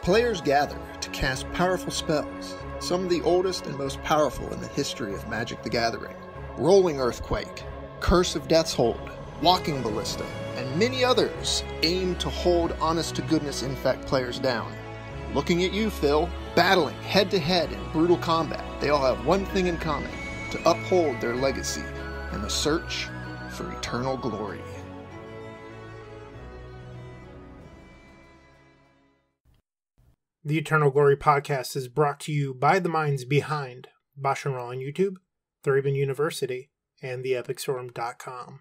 Players gather to cast powerful spells, some of the oldest and most powerful in the history of Magic the Gathering. Rolling Earthquake, Curse of Death's Hold, Walking Ballista, and many others aim to hold honest-to-goodness Infect players down. Looking at you, Phil, battling head-to-head in brutal combat, they all have one thing in common: to uphold their legacy in the search for eternal glory. The Eternal Glory podcast is brought to you by the minds behind Bosch and Raw on YouTube, Thraben University, and theepicstorm.com.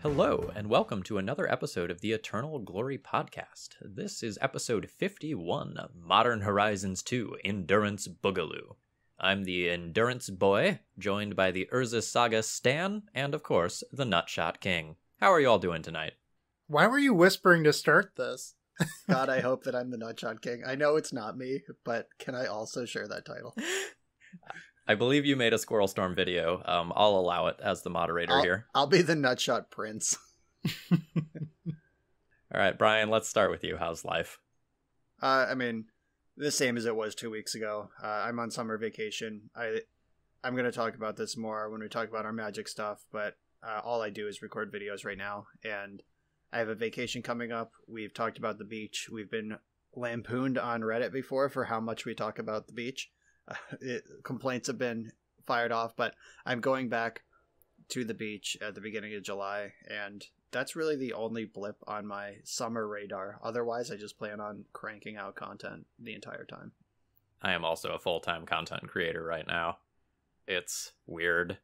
Hello, and welcome to another episode of the Eternal Glory podcast. This is episode 51 of Modern Horizons 2 Endurance Boogaloo. I'm the Endurance Boy, joined by the Urza Saga Stan, and of course, the Nutshot King. How are you all doing tonight? Why were you whispering to start this? God, I hope that I'm the Nutshot King. I know it's not me, but can I also share that title? I believe you made a Squirrel Storm video. I'll allow it as the moderator here. I'll be the Nutshot Prince. All right, Brian, let's start with you. How's life? I mean, the same as it was 2 weeks ago. I'm on summer vacation. I'm going to talk about this more when we talk about our Magic stuff, but all I do is record videos right now, and I have a vacation coming up. We've talked about the beach. We've been lampooned on Reddit before for how much we talk about the beach. Complaints have been fired off, but I'm going back to the beach at the beginning of July, and that's really the only blip on my summer radar. Otherwise, I just plan on cranking out content the entire time. I am also a full-time content creator right now. It's weird.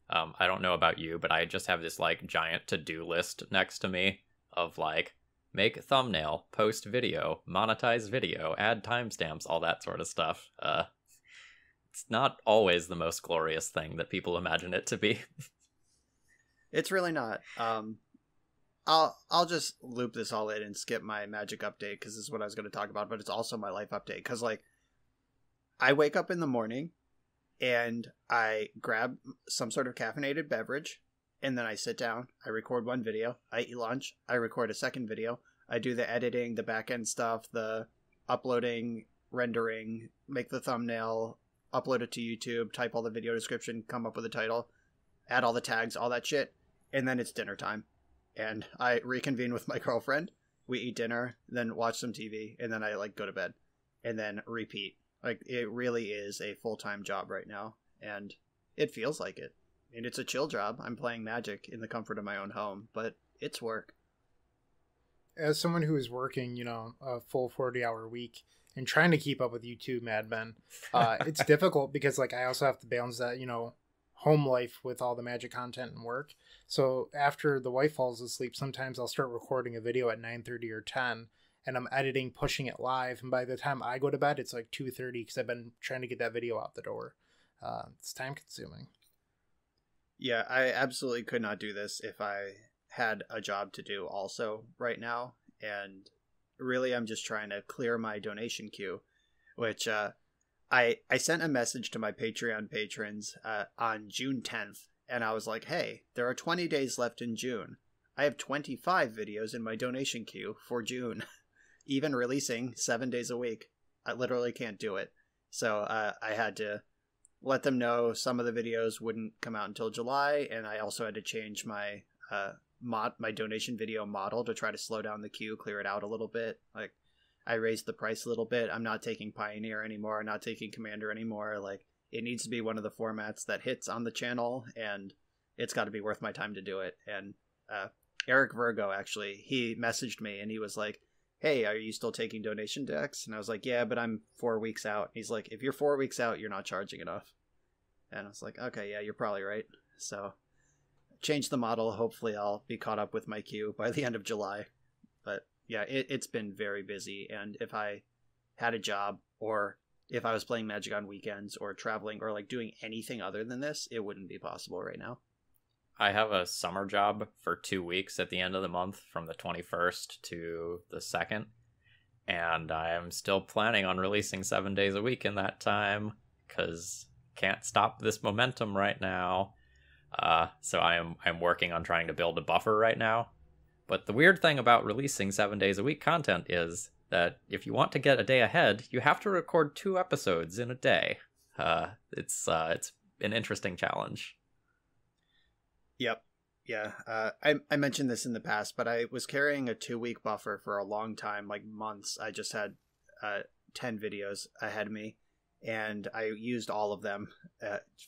I don't know about you, but I just have this like giant to-do list next to me of like, make thumbnail, post video, monetize video, add timestamps, all that sort of stuff. It's not always the most glorious thing that people imagine it to be. It's really not. I'll just loop this all in and skip my Magic update because this is what I was going to talk about, but it's also my life update because like I wake up in the morning and I grab some sort of caffeinated beverage, and then I sit down, I record one video, I eat lunch, I record a second video, I do the editing, the back-end stuff, the uploading, rendering, make the thumbnail, upload it to YouTube, type all the video description, come up with a title, add all the tags, all that shit, and then it's dinner time. And I reconvene with my girlfriend, we eat dinner, then watch some TV, and then I like go to bed, and then repeat. Like, it really is a full-time job right now, and it feels like it. And it's a chill job. I'm playing Magic in the comfort of my own home, but it's work. As someone who is working, a full 40-hour week and trying to keep up with YouTube Mad Men, it's difficult because, like, I also have to balance that, home life with all the Magic content and work. So after the wife falls asleep, sometimes I'll start recording a video at 9:30 or 10, and I'm editing, pushing it live. And by the time I go to bed, it's like 2:30 because I've been trying to get that video out the door. It's time consuming. Yeah, I absolutely could not do this if I had a job to do also right now. And really, I'm just trying to clear my donation queue, which I sent a message to my Patreon patrons on June 10th. And I was like, hey, there are 20 days left in June. I have 25 videos in my donation queue for June, even releasing 7 days a week. I literally can't do it. So I had to let them know some of the videos wouldn't come out until July, and I also had to change my my donation video model to try to slow down the queue, clear it out a little bit. Like, I raised the price a little bit. I'm not taking Pioneer anymore. I'm not taking Commander anymore. Like, it needs to be one of the formats that hits on the channel, and it's got to be worth my time to do it. And Eric Virgo, actually, he messaged me, and he was like, hey, are you still taking donation decks? And I was like, yeah, but I'm 4 weeks out. He's like, if you're 4 weeks out, you're not charging enough. And I was like, okay, yeah, you're probably right. So change the model. Hopefully I'll be caught up with my queue by the end of July. But yeah, it's been very busy. And if I had a job, or if I was playing Magic on weekends or traveling or like doing anything other than this, it wouldn't be possible right now. I have a summer job for 2 weeks at the end of the month from the 21st to the 2nd. And I am still planning on releasing 7 days a week in that time because can't stop this momentum right now. So I'm working on trying to build a buffer right now. But the weird thing about releasing 7 days a week content is that if you want to get a day ahead, you have to record 2 episodes in a day. It's an interesting challenge. Yep. Yeah. I mentioned this in the past, but I was carrying a 2-week buffer for a long time, like months. I just had 10 videos ahead of me, and I used all of them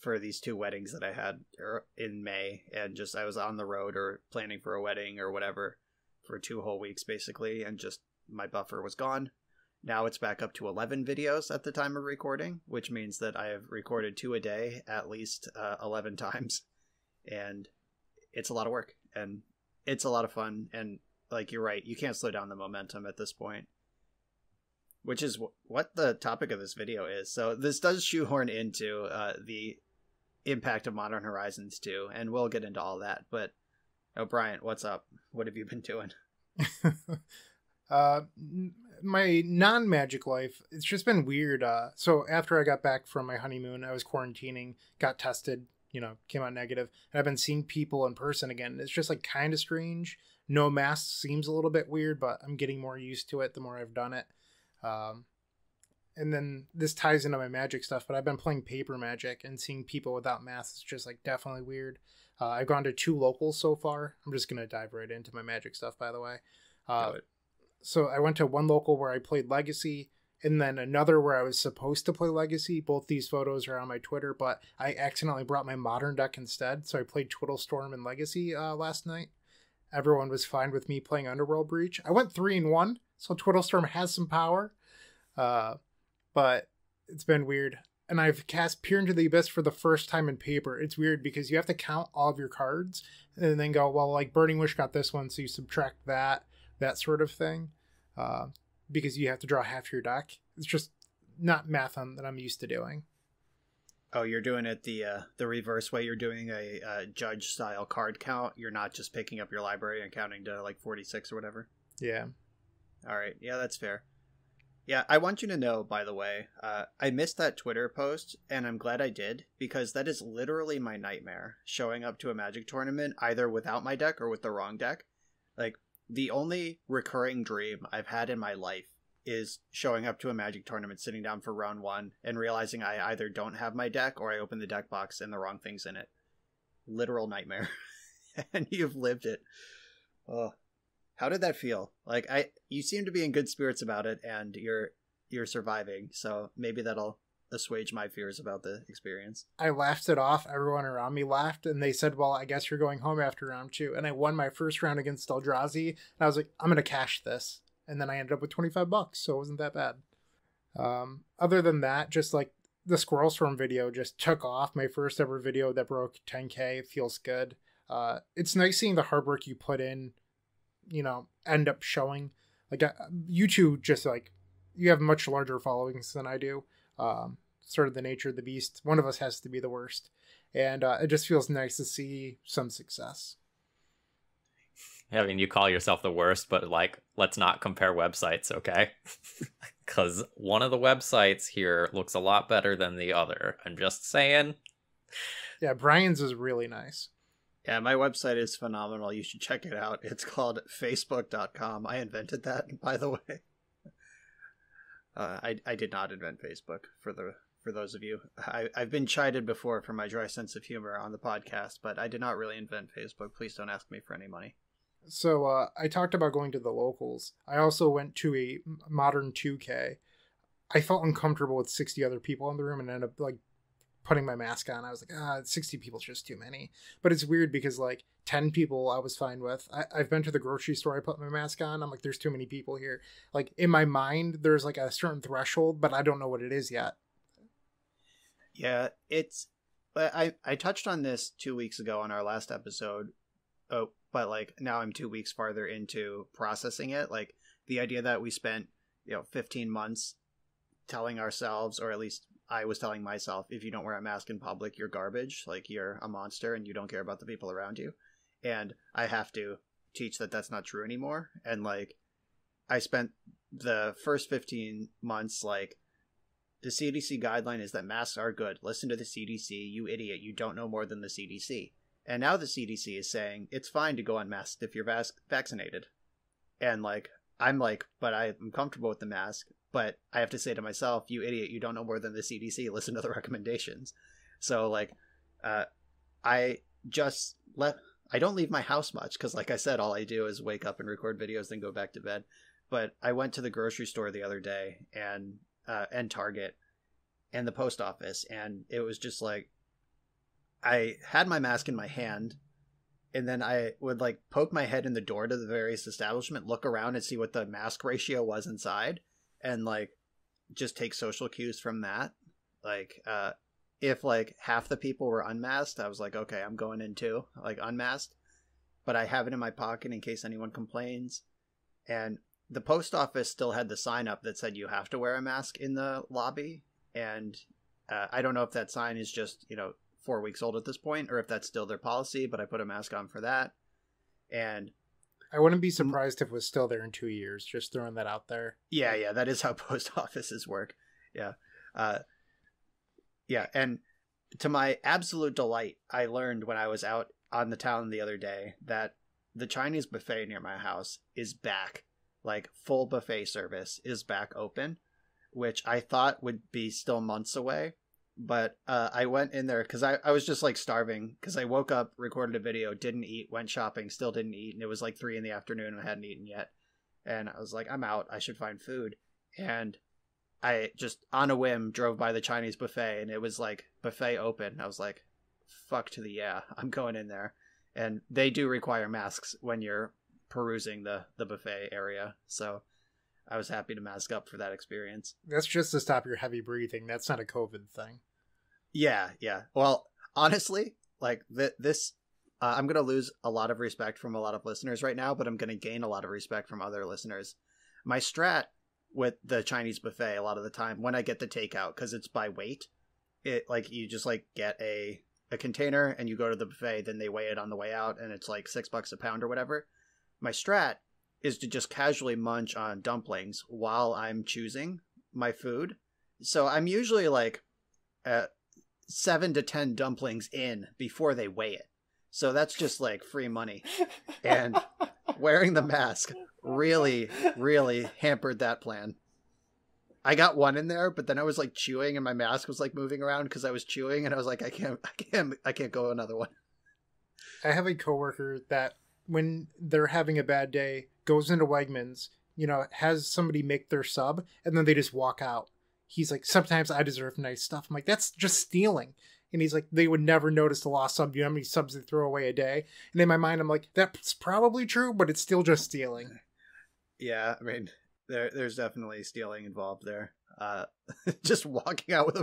for these 2 weddings that I had in May, and just I was on the road or planning for a wedding or whatever for 2 whole weeks basically, and just my buffer was gone. Now it's back up to 11 videos at the time of recording, which means that I have recorded 2 a day at least 11 times, and it's a lot of work, and it's a lot of fun, and like you're right, you can't slow down the momentum at this point, which is what the topic of this video is. So this does shoehorn into the impact of Modern Horizons 2, and we'll get into all that. But Brian, what's up? What have you been doing? My non-Magic life, it's just been weird. So after I got back from my honeymoon, I was quarantining, got tested, came out negative, and I've been seeing people in person again. It's just like kind of strange. No mask seems a little bit weird, but I'm getting more used to it the more I've done it. And then this ties into my Magic stuff, but I've been playing paper Magic and seeing people without masks is just like definitely weird. I've gone to 2 locals so far. I'm just going to dive right into my Magic stuff, by the way. So I went to one local where I played Legacy, and then another where I was supposed to play Legacy. Both these photos are on my Twitter, but I accidentally brought my Modern deck instead. So I played Twiddlestorm and Legacy last night. Everyone was fine with me playing Underworld Breach. I went 3-1, so Twiddlestorm has some power. But it's been weird. And I've cast Peer into the Abyss for the first time in paper. It's weird because you have to count all of your cards and then go, well, like Burning Wish got this one, so you subtract that sort of thing. Because you have to draw half your deck. It's just not math that I'm used to doing. Oh, you're doing it the reverse way. You're doing a judge style card count. You're not just picking up your library and counting to like 46 or whatever. Yeah. All right. Yeah, that's fair. Yeah, I want you to know, by the way, I missed that Twitter post, and I'm glad I did, because that is literally my nightmare, showing up to a Magic tournament either without my deck or with the wrong deck. Like, the only recurring dream I've had in my life is showing up to a Magic tournament, sitting down for round 1, and realizing I either don't have my deck or I open the deck box and the wrong thing's in it. Literal nightmare. And you've lived it. Oh. How did that feel? Like, you seem to be in good spirits about it, and you're surviving, so maybe that'll assuage my fears about the experience. I laughed it off. Everyone around me laughed, and they said, well, I guess you're going home after round 2. And I won my first round against Eldrazi, and I was like, I'm going to cash this. And then I ended up with $25, so it wasn't that bad. Other than that, just like the Squirrel Storm video just took off. My first ever video that broke 10K. It feels good. It's nice seeing the hard work you put in, end up showing. Like, you two just like, you have much larger followings than I do. Sort of the nature of the beast. One of us has to be the worst. And it just feels nice to see some success. I mean, you call yourself the worst, but like, let's not compare websites, okay? Because one of the websites here looks a lot better than the other. I'm just saying. Yeah, Brian's is really nice. Yeah, my website is phenomenal. You should check it out. It's called Facebook.com. I invented that, by the way. I did not invent Facebook, for those of you. I've been chided before for my dry sense of humor on the podcast, but I did not really invent Facebook. Please don't ask me for any money. So I talked about going to the locals. I also went to a Modern 2K. I felt uncomfortable with 60 other people in the room and ended up like putting my mask on. I was like, 60 people is just too many. But it's weird because like 10 people I was fine with. I've been to the grocery store. I put my mask on. I'm like, there's too many people here. Like in my mind, there's like a certain threshold, but I don't know what it is yet. Yeah, I touched on this 2 weeks ago on our last episode. Oh, but like now I'm 2 weeks farther into processing it. Like the idea that we spent, 15 months telling ourselves, or at least I was telling myself, if you don't wear a mask in public, you're garbage. Like you're a monster and you don't care about the people around you. And I have to teach that that's not true anymore. And like I spent the first 15 months like, the CDC guideline is that masks are good. Listen to the CDC, you idiot. You don't know more than the CDC. And now the CDC is saying it's fine to go unmasked if you're vaccinated. And like, I'm like, but I'm comfortable with the mask. But I have to say to myself, you idiot, you don't know more than the CDC. Listen to the recommendations. So like, I don't leave my house much because, like I said, all I do is wake up and record videos, then go back to bed. But I went to the grocery store the other day and Target and the post office, and it was just like, I had my mask in my hand, and then I would like poke my head in the door to the various establishment, look around and see what the mask ratio was inside, and like just take social cues from that. Like, if like half the people were unmasked, I was like, okay, I'm going in too, like unmasked. But I have it in my pocket in case anyone complains. And the post office still had the sign up that said you have to wear a mask in the lobby. And I don't know if that sign is just, 4 weeks old at this point, or if that's still their policy, but I put a mask on for that. And I wouldn't be surprised if it was still there in 2 years. Just throwing that out there. Yeah, that is how post offices work. Yeah. Yeah, and to my absolute delight, I learned when I was out on the town the other day that the Chinese buffet near my house is back. Like, full buffet service is back open, which I thought would be still months away. But I went in there because I was just like starving because I woke up, recorded a video, didn't eat, went shopping, still didn't eat. And it was like 3 p.m. and I hadn't eaten yet. And I was like, I'm out. I should find food. And I just on a whim drove by the Chinese buffet and it was like buffet open. I was like, fuck to the yeah, I'm going in there. And they do require masks when you're perusing the buffet area. So I was happy to mask up for that experience. That's just to stop your heavy breathing. That's not a COVID thing. Yeah. Well, honestly, like this, I'm going to lose a lot of respect from a lot of listeners right now, but I'm going to gain a lot of respect from other listeners. My strat with the Chinese buffet a lot of the time when I get the takeout, because it's by weight, it like you just like get a container and you go to the buffet, then they weigh it on the way out and it's like $6 a pound or whatever. My strat is to just casually munch on dumplings while I'm choosing my food. So I'm usually like 7 to 10 dumplings in before they weigh it. So that's just like free money. And wearing the mask really, really hampered that plan. I got one in there, but then I was like chewing and my mask was like moving around because I was chewing and I was like, I can't go another one. I have a coworker that when they're having a bad day, goes into Wegmans, has somebody make their sub and then they just walk out. He's like, sometimes I deserve nice stuff. I'm like, that's just stealing. And he's like, they would never notice the lost sub. You know how many subs they throw away a day? And in my mind, I'm like, that's probably true, but it's still just stealing. Yeah, I mean, there's definitely stealing involved there. Just walking out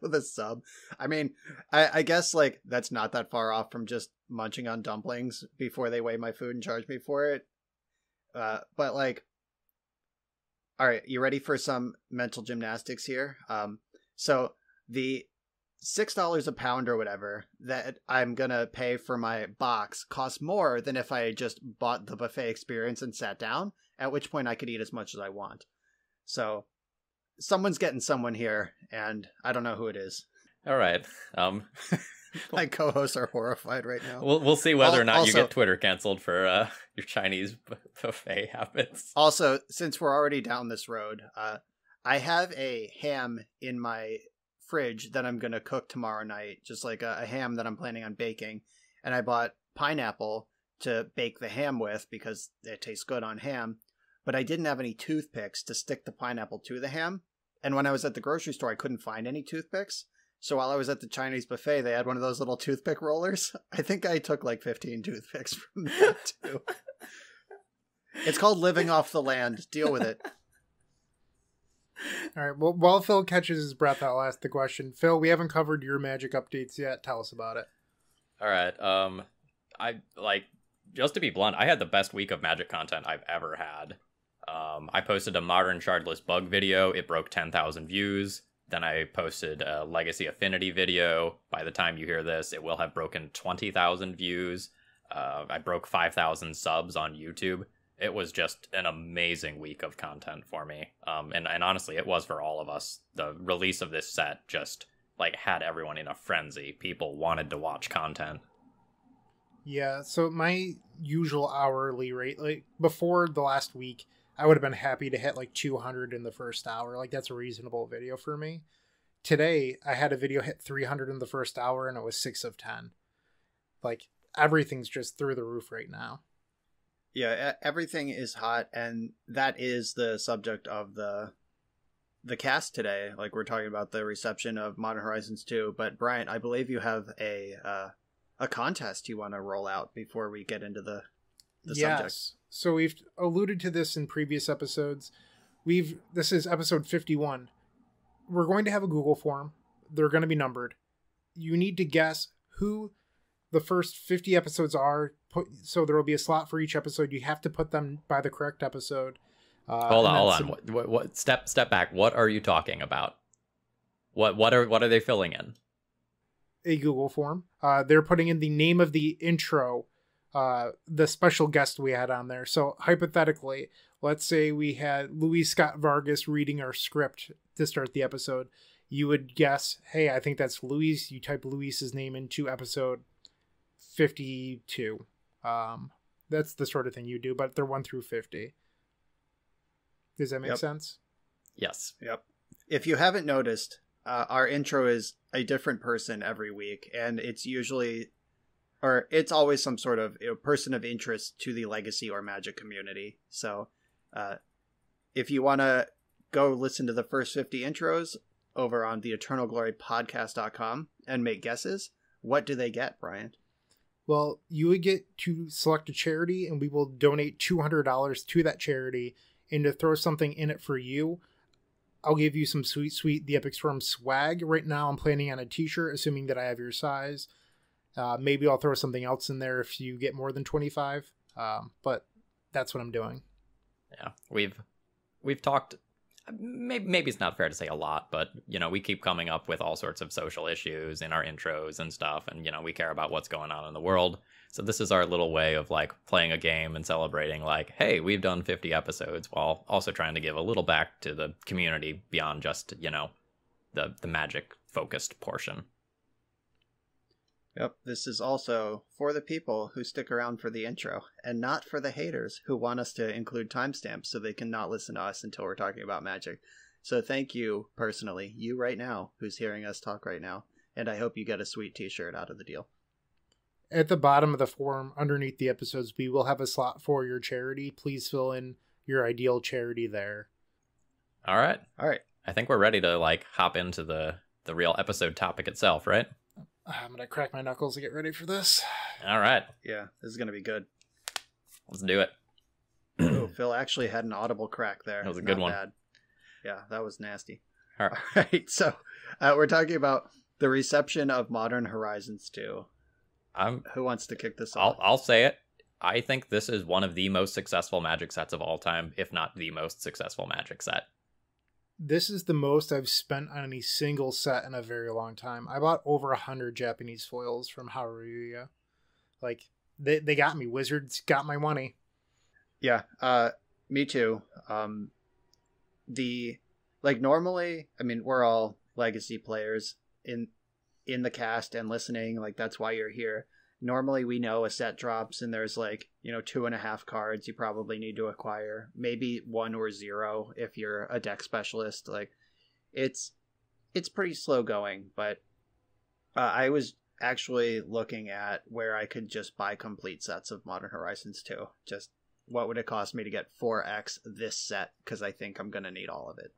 with a sub. I mean, I guess like that's not that far off from just munching on dumplings before they weigh my food and charge me for it. But like, all right, you ready for some mental gymnastics here? So the $6 a pound or whatever that I'm gonna pay for my box costs more than if I just bought the buffet experience and sat down, at which point I could eat as much as I want. So someone's getting someone here, and I don't know who it is. All right. My co-hosts are horrified right now. We'll see whether or not also, you get Twitter canceled for your Chinese buffet habits. Also, since we're already down this road, I have a ham in my fridge that I'm going to cook tomorrow night, just like a ham that I'm planning on baking. And I bought pineapple to bake the ham with because it tastes good on ham. But I didn't have any toothpicks to stick the pineapple to the ham. And when I was at the grocery store, I couldn't find any toothpicks. So while I was at the Chinese buffet, they had one of those little toothpick rollers. I think I took like 15 toothpicks from that too. It's called living off the land. Deal with it. All right. Well, while Phil catches his breath, I'll ask the question. Phil, we haven't covered your magic updates yet. Tell us about it. All right. I like, just to be blunt, I had the best week of magic content I've ever had. I posted a modern shardless bug video. It broke 10,000 views. Then I posted a Legacy Affinity video. By the time you hear this, it will have broken 20,000 views. I broke 5,000 subs on YouTube. It was just an amazing week of content for me. And honestly, it was for all of us. The release of this set just like had everyone in a frenzy. People wanted to watch content. Yeah, so my usual hourly rate, like before the last week, I would have been happy to hit like 200 in the first hour. Like that's a reasonable video for me. Today, I had a video hit 300 in the first hour and it was 6 of 10. Like everything's just through the roof right now. Yeah, everything is hot, and that is the subject of the cast today. Like, we're talking about the reception of Modern Horizons 2, but Bryant, I believe you have a contest you want to roll out before we get into the subject. So we've alluded to this in previous episodes. This is episode 51. We're going to have a Google form. They're going to be numbered. You need to guess who the first 50 episodes are. So there will be a slot for each episode. You have to put them by the correct episode. Hold on. What step back. What are you talking about? What are they filling in? A Google form. They're putting in the name of the intro, the special guest we had on there. So hypothetically, let's say we had Luis Scott Vargas reading our script to start the episode. You would guess, hey, I think that's Luis. You type Luis's name into episode 52. That's the sort of thing you do, but they're 1 through 50. Does that make sense? Yes. Yep. If you haven't noticed, our intro is a different person every week, and it's always some sort of person of interest to the Legacy or Magic community. So if you want to go listen to the first 50 intros over on the eternalglorypodcast.com and make guesses, what do they get, Brian? Well, you would get to select a charity, and we will donate $200 to that charity. And to throw something in it for you, I'll give you some sweet The Epic Storm swag. Right now, I'm planning on a t-shirt, assuming that I have your size. Maybe I'll throw something else in there if you get more than 25. But that's what I'm doing. Yeah, we've talked. Maybe it's not fair to say a lot, but we keep coming up with all sorts of social issues in our intros and stuff, and we care about what's going on in the world. So this is our little way of like playing a game and celebrating, like, hey, we've done 50 episodes, while also trying to give a little back to the community beyond just the Magic focused portion. Yep, this is also for the people who stick around for the intro, and not for the haters who want us to include timestamps so they can not listen to us until we're talking about Magic. So thank you, personally, you right now, who's hearing us talk right now, and I hope you get a sweet t-shirt out of the deal. At the bottom of the form, underneath the episodes, we will have a slot for your charity. Please fill in your ideal charity there. All right. I think we're ready to like hop into the real episode topic itself, right? I'm going to crack my knuckles to get ready for this. All right. Yeah, this is going to be good. Let's do it. Oh, Phil actually had an audible crack there. That was a good one. Bad. Yeah, that was nasty. All right, so we're talking about the reception of Modern Horizons 2. Who wants to kick this off? I'll say it. I think this is one of the most successful Magic sets of all time, if not the most successful Magic set. This is the most I've spent on any single set in a very long time. I bought over 100 Japanese foils from Haruya. Like, they got me. Wizards got my money. Yeah, me too. Normally, I mean, we're all Legacy players in the cast and listening. Like, that's why you're here. Normally, we know a set drops and there's 2.5 cards you probably need to acquire. Maybe 1 or 0 if you're a deck specialist. Like, it's pretty slow going. But I was actually looking at where I could just buy complete sets of Modern Horizons 2. Just what would it cost me to get 4x this set? Because I think I'm going to need all of it.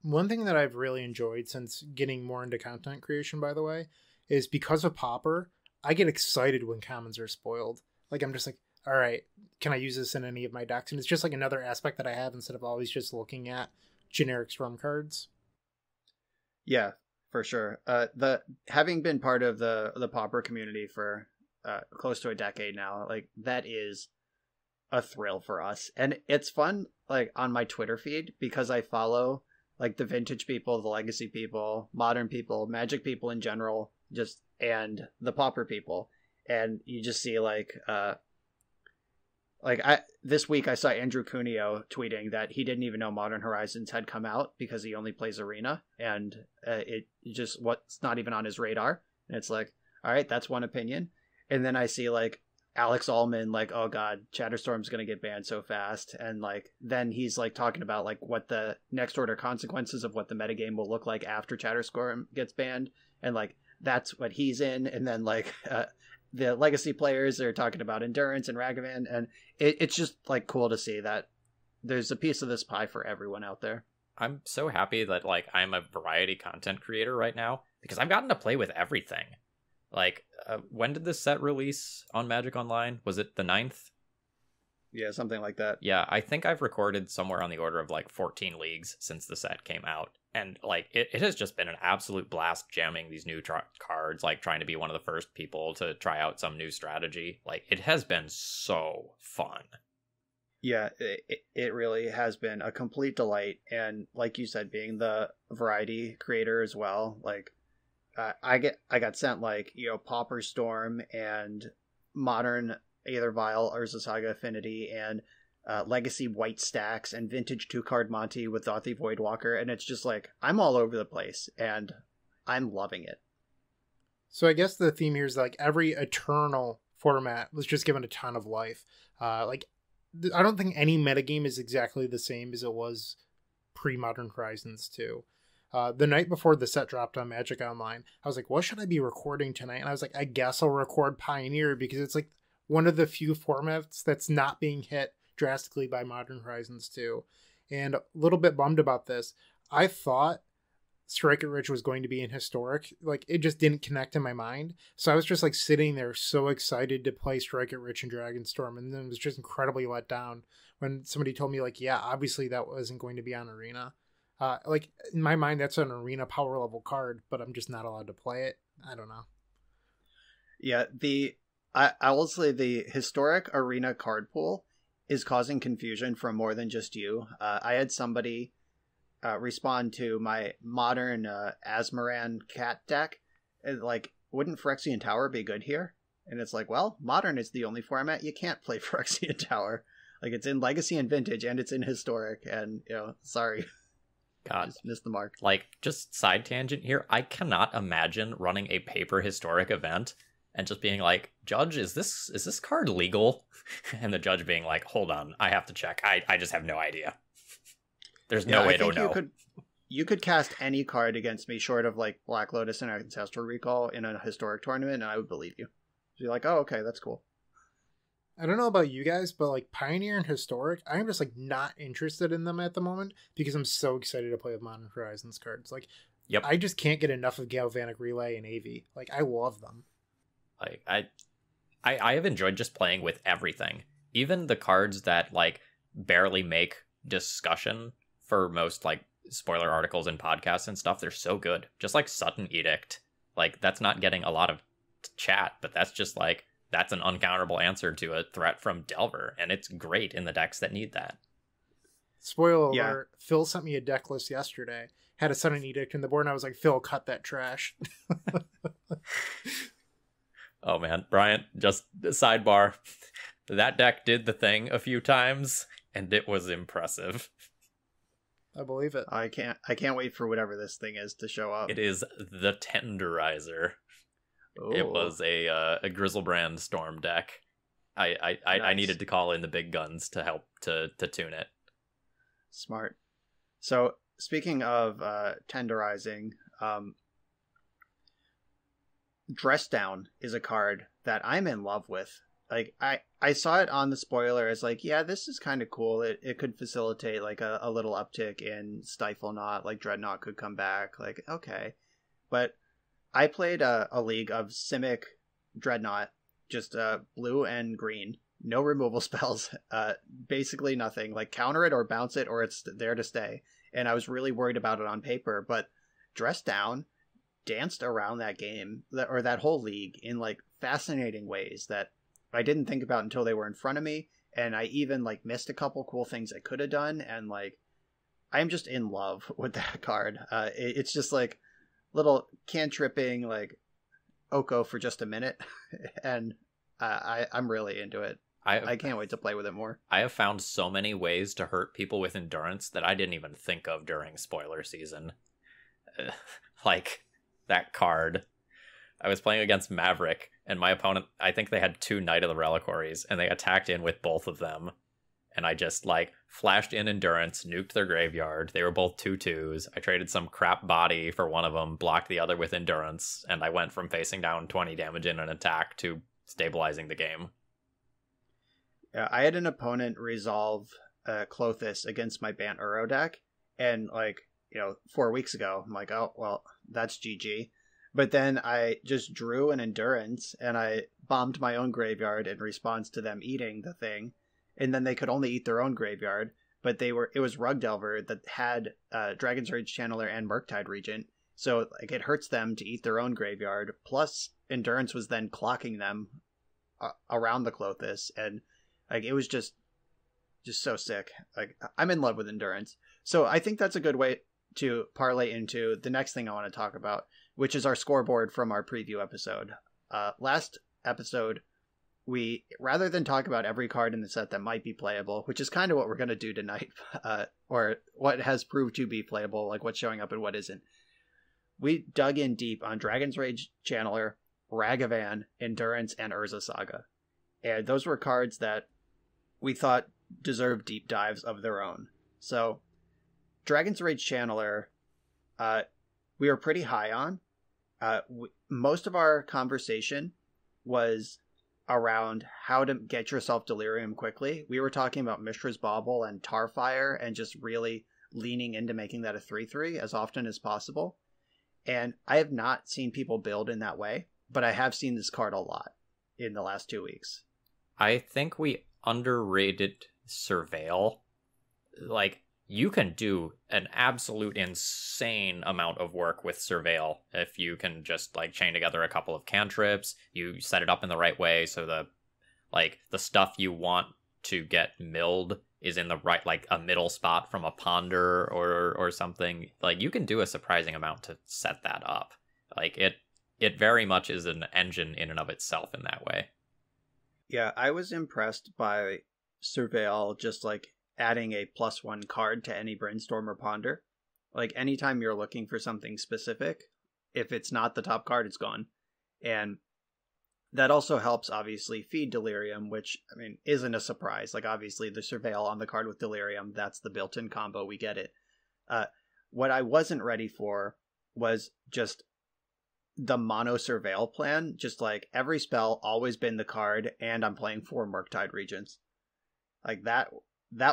One thing that I've really enjoyed since getting more into content creation, by the way, is because of Pauper, I get excited when commons are spoiled. Like, I'm just like, all right, can I use this in any of my decks? And it's just like another aspect that I have instead of always just looking at generic Storm cards. Yeah, for sure. Having been part of the Pauper community for close to a decade now, like, that is a thrill for us. And it's fun, like, on my Twitter feed, because I follow like the vintage people, the Legacy people, modern people, Magic people in general, and the Pauper people. And you just see this week I saw Andrew Cuneo tweeting that he didn't even know Modern Horizons had come out because he only plays Arena, and what's not even on his radar. And it's like, all right, that's one opinion. And then I see Alex Allman, like, oh god, Chatterstorm's gonna get banned so fast, and like then he's like talking about like what the next order consequences of what the metagame will look like after Chatterstorm gets banned, and like that's what he's in, and then like the legacy players are talking about Endurance and Ragavan, and it's just like cool to see that there's a piece of this pie for everyone out there. I'm so happy that like I'm a variety content creator right now because I've gotten to play with everything. Like, when did this set release on Magic Online? Was it the 9th? Yeah, something like that. Yeah, I think I've recorded somewhere on the order of like 14 leagues since the set came out. And like it has just been an absolute blast jamming these new cards, like trying to be one of the first people to try out some new strategy. Like, it has been so fun. Yeah, it really has been a complete delight. And like you said, being the variety creator as well, like I got sent like, you know, Pauper Storm and Modern Aether Vial, Urza Saga Affinity, and Legacy White Stacks, and Vintage 2-card Monty with Thothi Voidwalker, and it's just like, I'm all over the place, and I'm loving it. So I guess the theme here is like every Eternal format was just given a ton of life. Like, I don't think any metagame is exactly the same as it was pre-Modern Horizons 2. The night before the set dropped on Magic Online, I was like, what should I be recording tonight? And I was like, I guess I'll record Pioneer because it's like one of the few formats that's not being hit drastically by Modern Horizons 2. And a little bit bummed about this. I thought Strike It Rich was going to be in Historic. Like, it just didn't connect in my mind. So I was just like sitting there so excited to play Strike It Rich and Dragonstorm, and then was just incredibly let down when somebody told me like, yeah, obviously that wasn't going to be on Arena. Like, in my mind, that's an Arena power level card, but I'm just not allowed to play it. I don't know. Yeah, I will say the Historic Arena card pool is causing confusion from more than just you. I had somebody respond to my Modern Asmoran Cat deck, and like, wouldn't Phyrexian Tower be good here? And it's like, well, Modern is the only format you can't play Phyrexian Tower. Like, it's in Legacy and Vintage, and it's in Historic, and, you know, sorry. God, just missed the mark. Like, just side tangent here, I cannot imagine running a paper Historic event and just being like, Judge, is this card legal? And the judge being like, hold on, I have to check. I just have no idea. There's no way to know. You could cast any card against me short of like Black Lotus and Ancestral Recall in a Historic tournament, and I would believe you. So you're like, oh, okay, that's cool. I don't know about you guys, but like Pioneer and Historic, I'm just like not interested in them at the moment because I'm so excited to play with Modern Horizons cards. Like, yep. I just can't get enough of Galvanic Relay and AV. Like, I love them. Like, I have enjoyed just playing with everything. Even the cards that like barely make discussion for most like spoiler articles and podcasts and stuff, they're so good. Just like Sudden Edict. Like, that's not getting a lot of chat, but that's just like, that's an uncounterable answer to a threat from Delver, and it's great in the decks that need that. Spoiler alert, Phil sent me a deck list yesterday. Had a Sudden Edict in the board, and I was like, Phil, cut that trash. Oh man, Bryant, just sidebar. That deck did the thing a few times, and it was impressive. I believe it. I can't wait for whatever this thing is to show up. It is the Tenderizer. Ooh. It was a Grizzlebrand Storm deck. I Nice. needed to call in the big guns to help to tune it. Smart. So speaking of tenderizing, Dress Down is a card that I'm in love with. Like, I saw it on the spoiler as like, yeah, this is kind of cool. It could facilitate like a little uptick in Stifle Knot, like Dreadnought could come back. Like, okay. But I played a league of Simic Dreadnought, just blue and green, no removal spells, basically nothing. Like, counter it or bounce it or it's there to stay. And I was really worried about it on paper, but Dress Down danced around that game, or that whole league, in like fascinating ways that I didn't think about until they were in front of me. And I even like missed a couple cool things I could have done. And like, I'm just in love with that card. It's just like little cantripping, like Oko for just a minute. And I'm really into it. I can't wait to play with it more. I have found so many ways to hurt people with Endurance that I didn't even think of during spoiler season. Like that card. I was playing against Maverick, and my opponent, I think they had 2 Knight of the Reliquaries, and they attacked in with both of them. And I just, like, flashed in Endurance, nuked their graveyard. They were both 2/2s. I traded some crap body for one of them, blocked the other with Endurance, and I went from facing down 20 damage in an attack to stabilizing the game. Yeah, I had an opponent resolve Klothys against my Bant Uro deck, and, like, 4 weeks ago, I'm like, oh, well, that's GG. But then I just drew an Endurance, and I bombed my own graveyard in response to them eating the thing. And then they could only eat their own graveyard, but it was Rug Delver that had Dragon's Rage Channeler and Murktide Regent, so like it hurts them to eat their own graveyard, plus Endurance was then clocking them around the Klothys, and like it was just so sick. Like, I'm in love with Endurance. So I think that's a good way to parlay into the next thing I want to talk about, which is our scoreboard from our preview episode. Last episode, we, rather than talk about every card in the set that might be playable, which is kind of what we're going to do tonight, or what has proved to be playable, like what's showing up and what isn't, we dug in deep on Dragon's Rage Channeler, Ragavan, Endurance, and Urza Saga. And those were cards that we thought deserved deep dives of their own. So, Dragon's Rage Channeler, we were pretty high on. Most of our conversation was around how to get yourself Delirium quickly. We were talking about Mishra's Bauble and Tarfire and just really leaning into making that a 3/3 as often as possible. And I have not seen people build in that way, but I have seen this card a lot in the last 2 weeks. I think we underrated Surveil. Like, you can do an absolute insane amount of work with Surveil if you can just, like, chain together a couple of cantrips, you set it up in the right way so the stuff you want to get milled is in the right, like, a middle spot from a ponder or something. Like, you can do a surprising amount to set that up. Like, it very much is an engine in and of itself in that way. Yeah, I was impressed by Surveil just, like, adding a +1 card to any Brainstorm or Ponder. Like, anytime you're looking for something specific, if it's not the top card, it's gone. And that also helps, obviously, feed Delirium, which, I mean, isn't a surprise. Like, obviously, the Surveil on the card with Delirium, that's the built-in combo, we get it. What I wasn't ready for was just the mono Surveil plan. Just, like, every spell, always bin the card, and I'm playing 4 Murktide Regents. Like, that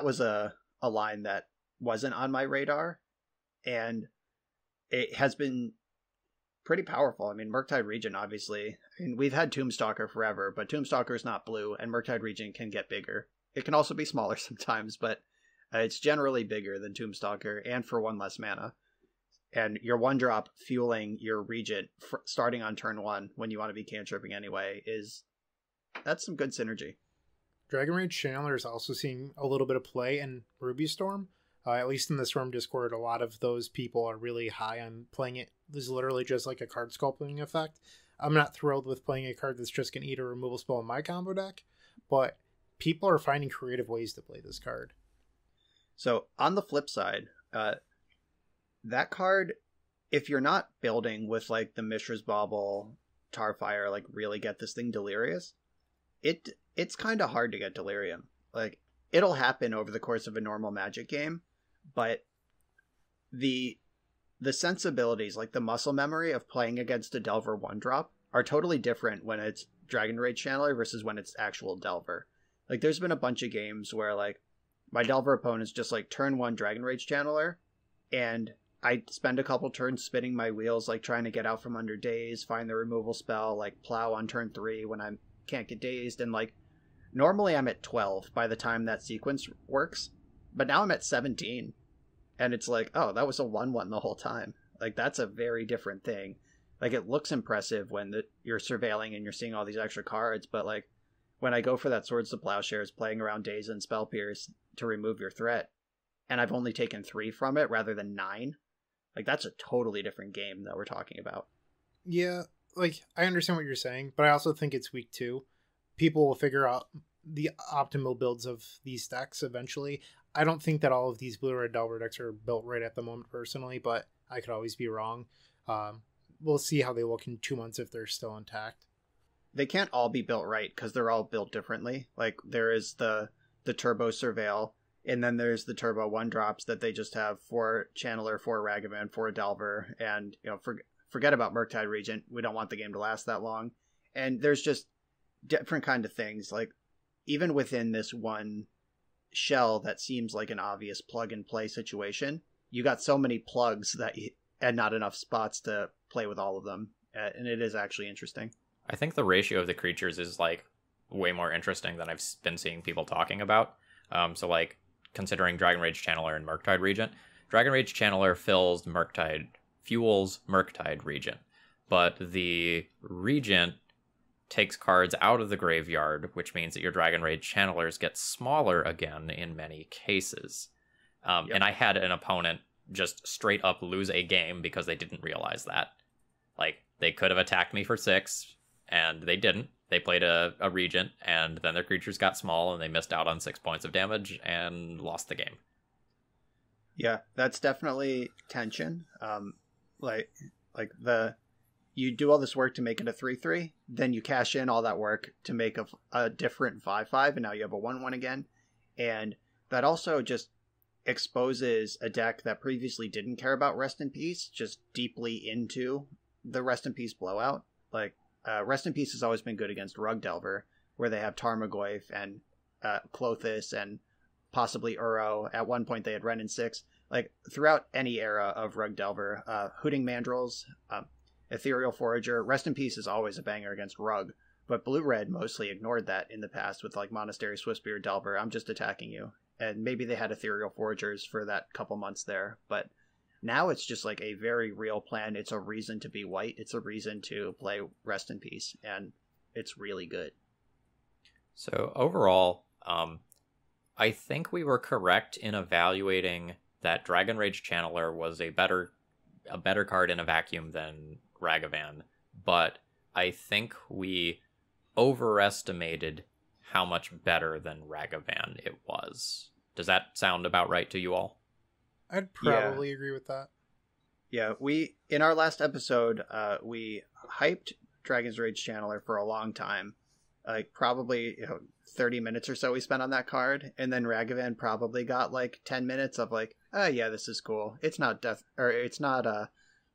was a line that wasn't on my radar, and it has been pretty powerful. I mean, Murktide Regent, obviously, I mean, we've had Tombstalker forever, but Tombstalker is not blue, and Murktide Regent can get bigger. It can also be smaller sometimes, but it's generally bigger than Tombstalker, and for 1 less mana. And your 1-drop fueling your Regent starting on turn 1 when you want to be cantripping anyway that's some good synergy. Dragon Rage Channeler is also seeing a little bit of play in Ruby Storm. At least in the Storm Discord, a lot of those people are really high on playing it. This is literally just like a card sculpting effect. I'm not thrilled with playing a card that's just going to eat a removal spell in my combo deck, but people are finding creative ways to play this card. So, on the flip side, that card, if you're not building with, like, the Mishra's Bauble, Tarfire, like, really get this thing delirious, it's kind of hard to get Delirium. Like, it'll happen over the course of a normal Magic game, but the sensibilities, like the muscle memory of playing against a Delver 1-drop are totally different when it's Dragon Rage Channeler versus when it's actual Delver. Like, there's been a bunch of games where, like, my Delver opponent's just, like, turn 1 Dragon Rage Channeler, and I spend a couple turns spinning my wheels, like, trying to get out from under Daze, find the removal spell, like, plow on turn 3 when I can't get dazed, and, like, normally I'm at 12 by the time that sequence works, but now I'm at 17. And it's like, oh, that was a 1/1 the whole time. Like, that's a very different thing. Like, it looks impressive when you're surveilling and you're seeing all these extra cards, but, like, when I go for that Swords to Plowshares, playing around Daze and Spell Pierce to remove your threat, and I've only taken 3 from it rather than 9, like, that's a totally different game that we're talking about. Yeah, like, I understand what you're saying, but I also think it's week 2. People will figure out the optimal builds of these decks eventually. I don't think that all of these Blue Red Delver decks are built right at the moment personally, but I could always be wrong. we'll see how they look in 2 months if they're still intact. They can't all be built right because they're all built differently. Like there is the Turbo Surveil, and then there's the Turbo 1-drops that they just have for Channeler, for Ragavan, for Delver, and forget about Murktide Regent. We don't want the game to last that long. And there's just different kind of things. Like even within this one shell that seems like an obvious plug and play situation, you got so many plugs that and not enough spots to play with all of them. And it is actually interesting. I think the ratio of the creatures is like way more interesting than I've been seeing people talking about. So like considering Dragon Rage Channeler and Murktide Regent, Dragon Rage Channeler fuels Murktide Regent, but the Regent takes cards out of the graveyard, which means that your Dragon Rage Channelers get smaller again in many cases. And I had an opponent just straight up lose a game because they didn't realize that. Like, they could have attacked me for 6, and they didn't. They played a Regent, and then their creatures got small, and they missed out on 6 points of damage and lost the game. Yeah, that's definitely tension. You do all this work to make it a 3/3, then you cash in all that work to make a different 5/5, and now you have a 1/1 again. And that also just exposes a deck that previously didn't care about Rest in Peace just deeply into the Rest in Peace blowout. Like, Rest in Peace has always been good against Rug Delver, where they have Tarmogoyf and Klothys and possibly Uro. At one point they had Wrenn and 6. Like, throughout any era of Rug Delver, Hooting Mandrills, Ethereal Forager, Rest in Peace is always a banger against Rug, but Blue-Red mostly ignored that in the past with like Monastery Swiftspear Delver, I'm just attacking you. And maybe they had Ethereal Foragers for that couple months there, but now it's just like a very real plan. It's a reason to be white. It's a reason to play Rest in Peace, and it's really good. So overall, I think we were correct in evaluating that Dragon Rage Channeler was a better card in a vacuum than Ragavan, but I think we overestimated how much better than Ragavan it was. Does that sound about right to you all? I'd probably agree with that. Yeah, in our last episode, we hyped Dragon's Rage Channeler for a long time. Like, probably 30 minutes or so we spent on that card, and then Ragavan probably got like 10 minutes of like, oh yeah, this is cool. It's not Dreadhorde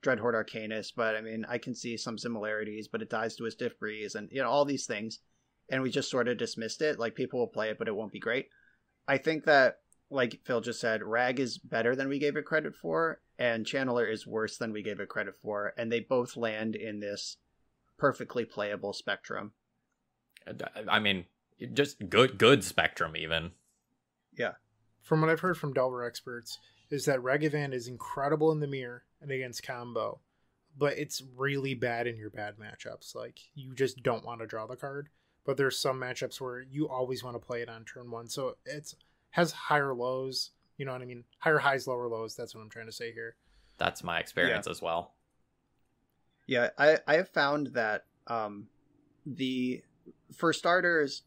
Arcanist, but I mean, I can see some similarities, but it dies to a Stiff Breeze, and all these things. And we just sort of dismissed it. Like, people will play it, but it won't be great. I think that, like Phil just said, Rag is better than we gave it credit for, and Channeler is worse than we gave it credit for, and they both land in this perfectly playable spectrum. I mean, just good spectrum, even. Yeah. From what I've heard from Delver experts, is that Ragavan is incredible in the mirror and against combo, but it's really bad in your bad matchups. Like, you just don't want to draw the card. But there's some matchups where you always want to play it on turn 1. So it has higher lows, you know what I mean? Higher highs, lower lows. That's what I'm trying to say here. That's my experience as well. Yeah, I have found that for starters,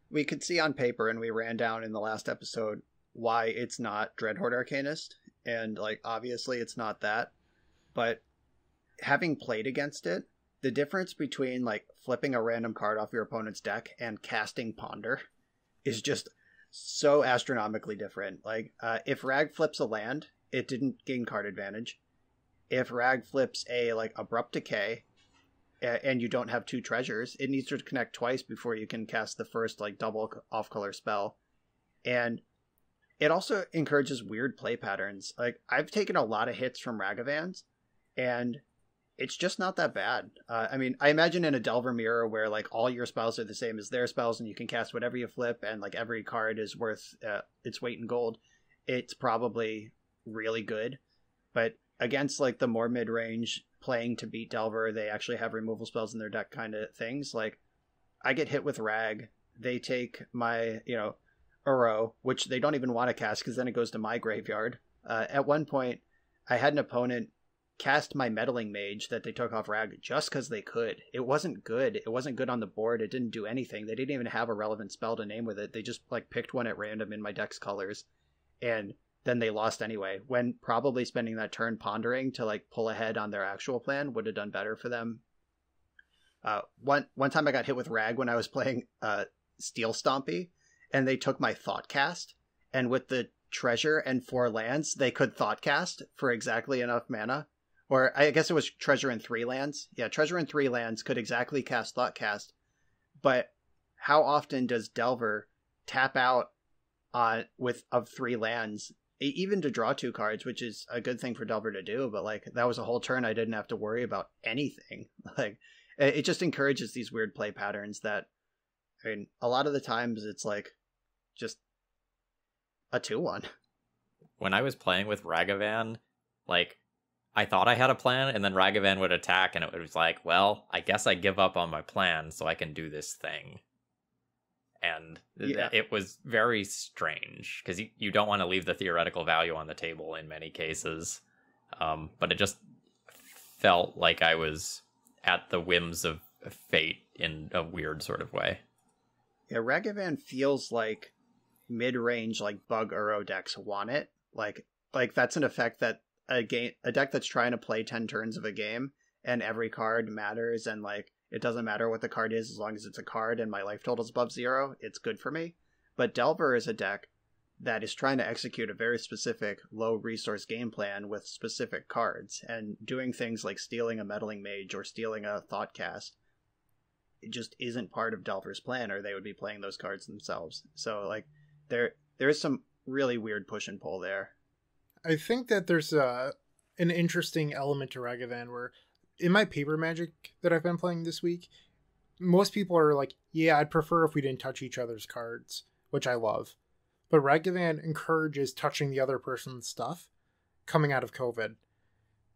we could see on paper, and we ran down in the last episode, why it's not Dreadhorde Arcanist. And, like, obviously it's not that. But having played against it, the difference between, like, flipping a random card off your opponent's deck and casting Ponder is just so astronomically different. Like, if Rag flips a land, it didn't gain card advantage. If Rag flips a, like, Abrupt Decay, and you don't have 2 treasures, it needs to connect twice before you can cast the first, like, double off-color spell. And it also encourages weird play patterns. Like, I've taken a lot of hits from Ragavans, and it's just not that bad. I mean, I imagine in a Delver Mirror where, like, all your spells are the same as their spells and you can cast whatever you flip and, like, every card is worth its weight in gold, it's probably really good. But against, like, the more mid-range playing to beat Delver, they actually have removal spells in their deck kind of things. Like, I get hit with Rag. They take my, Uro, which they don't even want to cast because then it goes to my graveyard. At one point, I had an opponent cast my Meddling Mage that they took off Rag just because they could. It wasn't good. It wasn't good on the board. It didn't do anything. They didn't even have a relevant spell to name with it. They just, like, picked one at random in my deck's colors. And then they lost anyway, when probably spending that turn pondering to like pull ahead on their actual plan would have done better for them. One time I got hit with Rag when I was playing Steel Stompy, and they took my Thoughtcast, and with the treasure and 4 lands, they could Thoughtcast for exactly enough mana. Or I guess it was treasure and 3 lands. Yeah, treasure and 3 lands could exactly cast Thoughtcast. But how often does Delver tap out of 3 lands, even to draw 2 cards, which is a good thing for Delver to do, but like that was a whole turn I didn't have to worry about anything. Like it just encourages these weird play patterns that, I mean, a lot of the times it's like just a 2-1. When I was playing with Ragavan, like, I thought I had a plan, and then Ragavan would attack, and it was like, well, I guess I give up on my plan so I can do this thing. And it was very strange, because you don't want to leave the theoretical value on the table in many cases. But it just felt like I was at the whims of fate in a weird sort of way. Yeah, Ragavan feels like mid-range, like Bug Uro decks want it. Like that's an effect that a deck that's trying to play 10 turns of a game and every card matters, and like it doesn't matter what the card is as long as it's a card and my life total is above 0, it's good for me. But Delver is a deck that is trying to execute a very specific low resource game plan with specific cards, and doing things like stealing a Meddling Mage or stealing a Thoughtcast, it just isn't part of Delver's plan, or they would be playing those cards themselves. So like there is some really weird push and pull there. I think that there's an interesting element to Ragavan where, in my Paper Magic that I've been playing this week, most people are like, yeah, I'd prefer if we didn't touch each other's cards, which I love. But Ragavan encourages touching the other person's stuff coming out of COVID.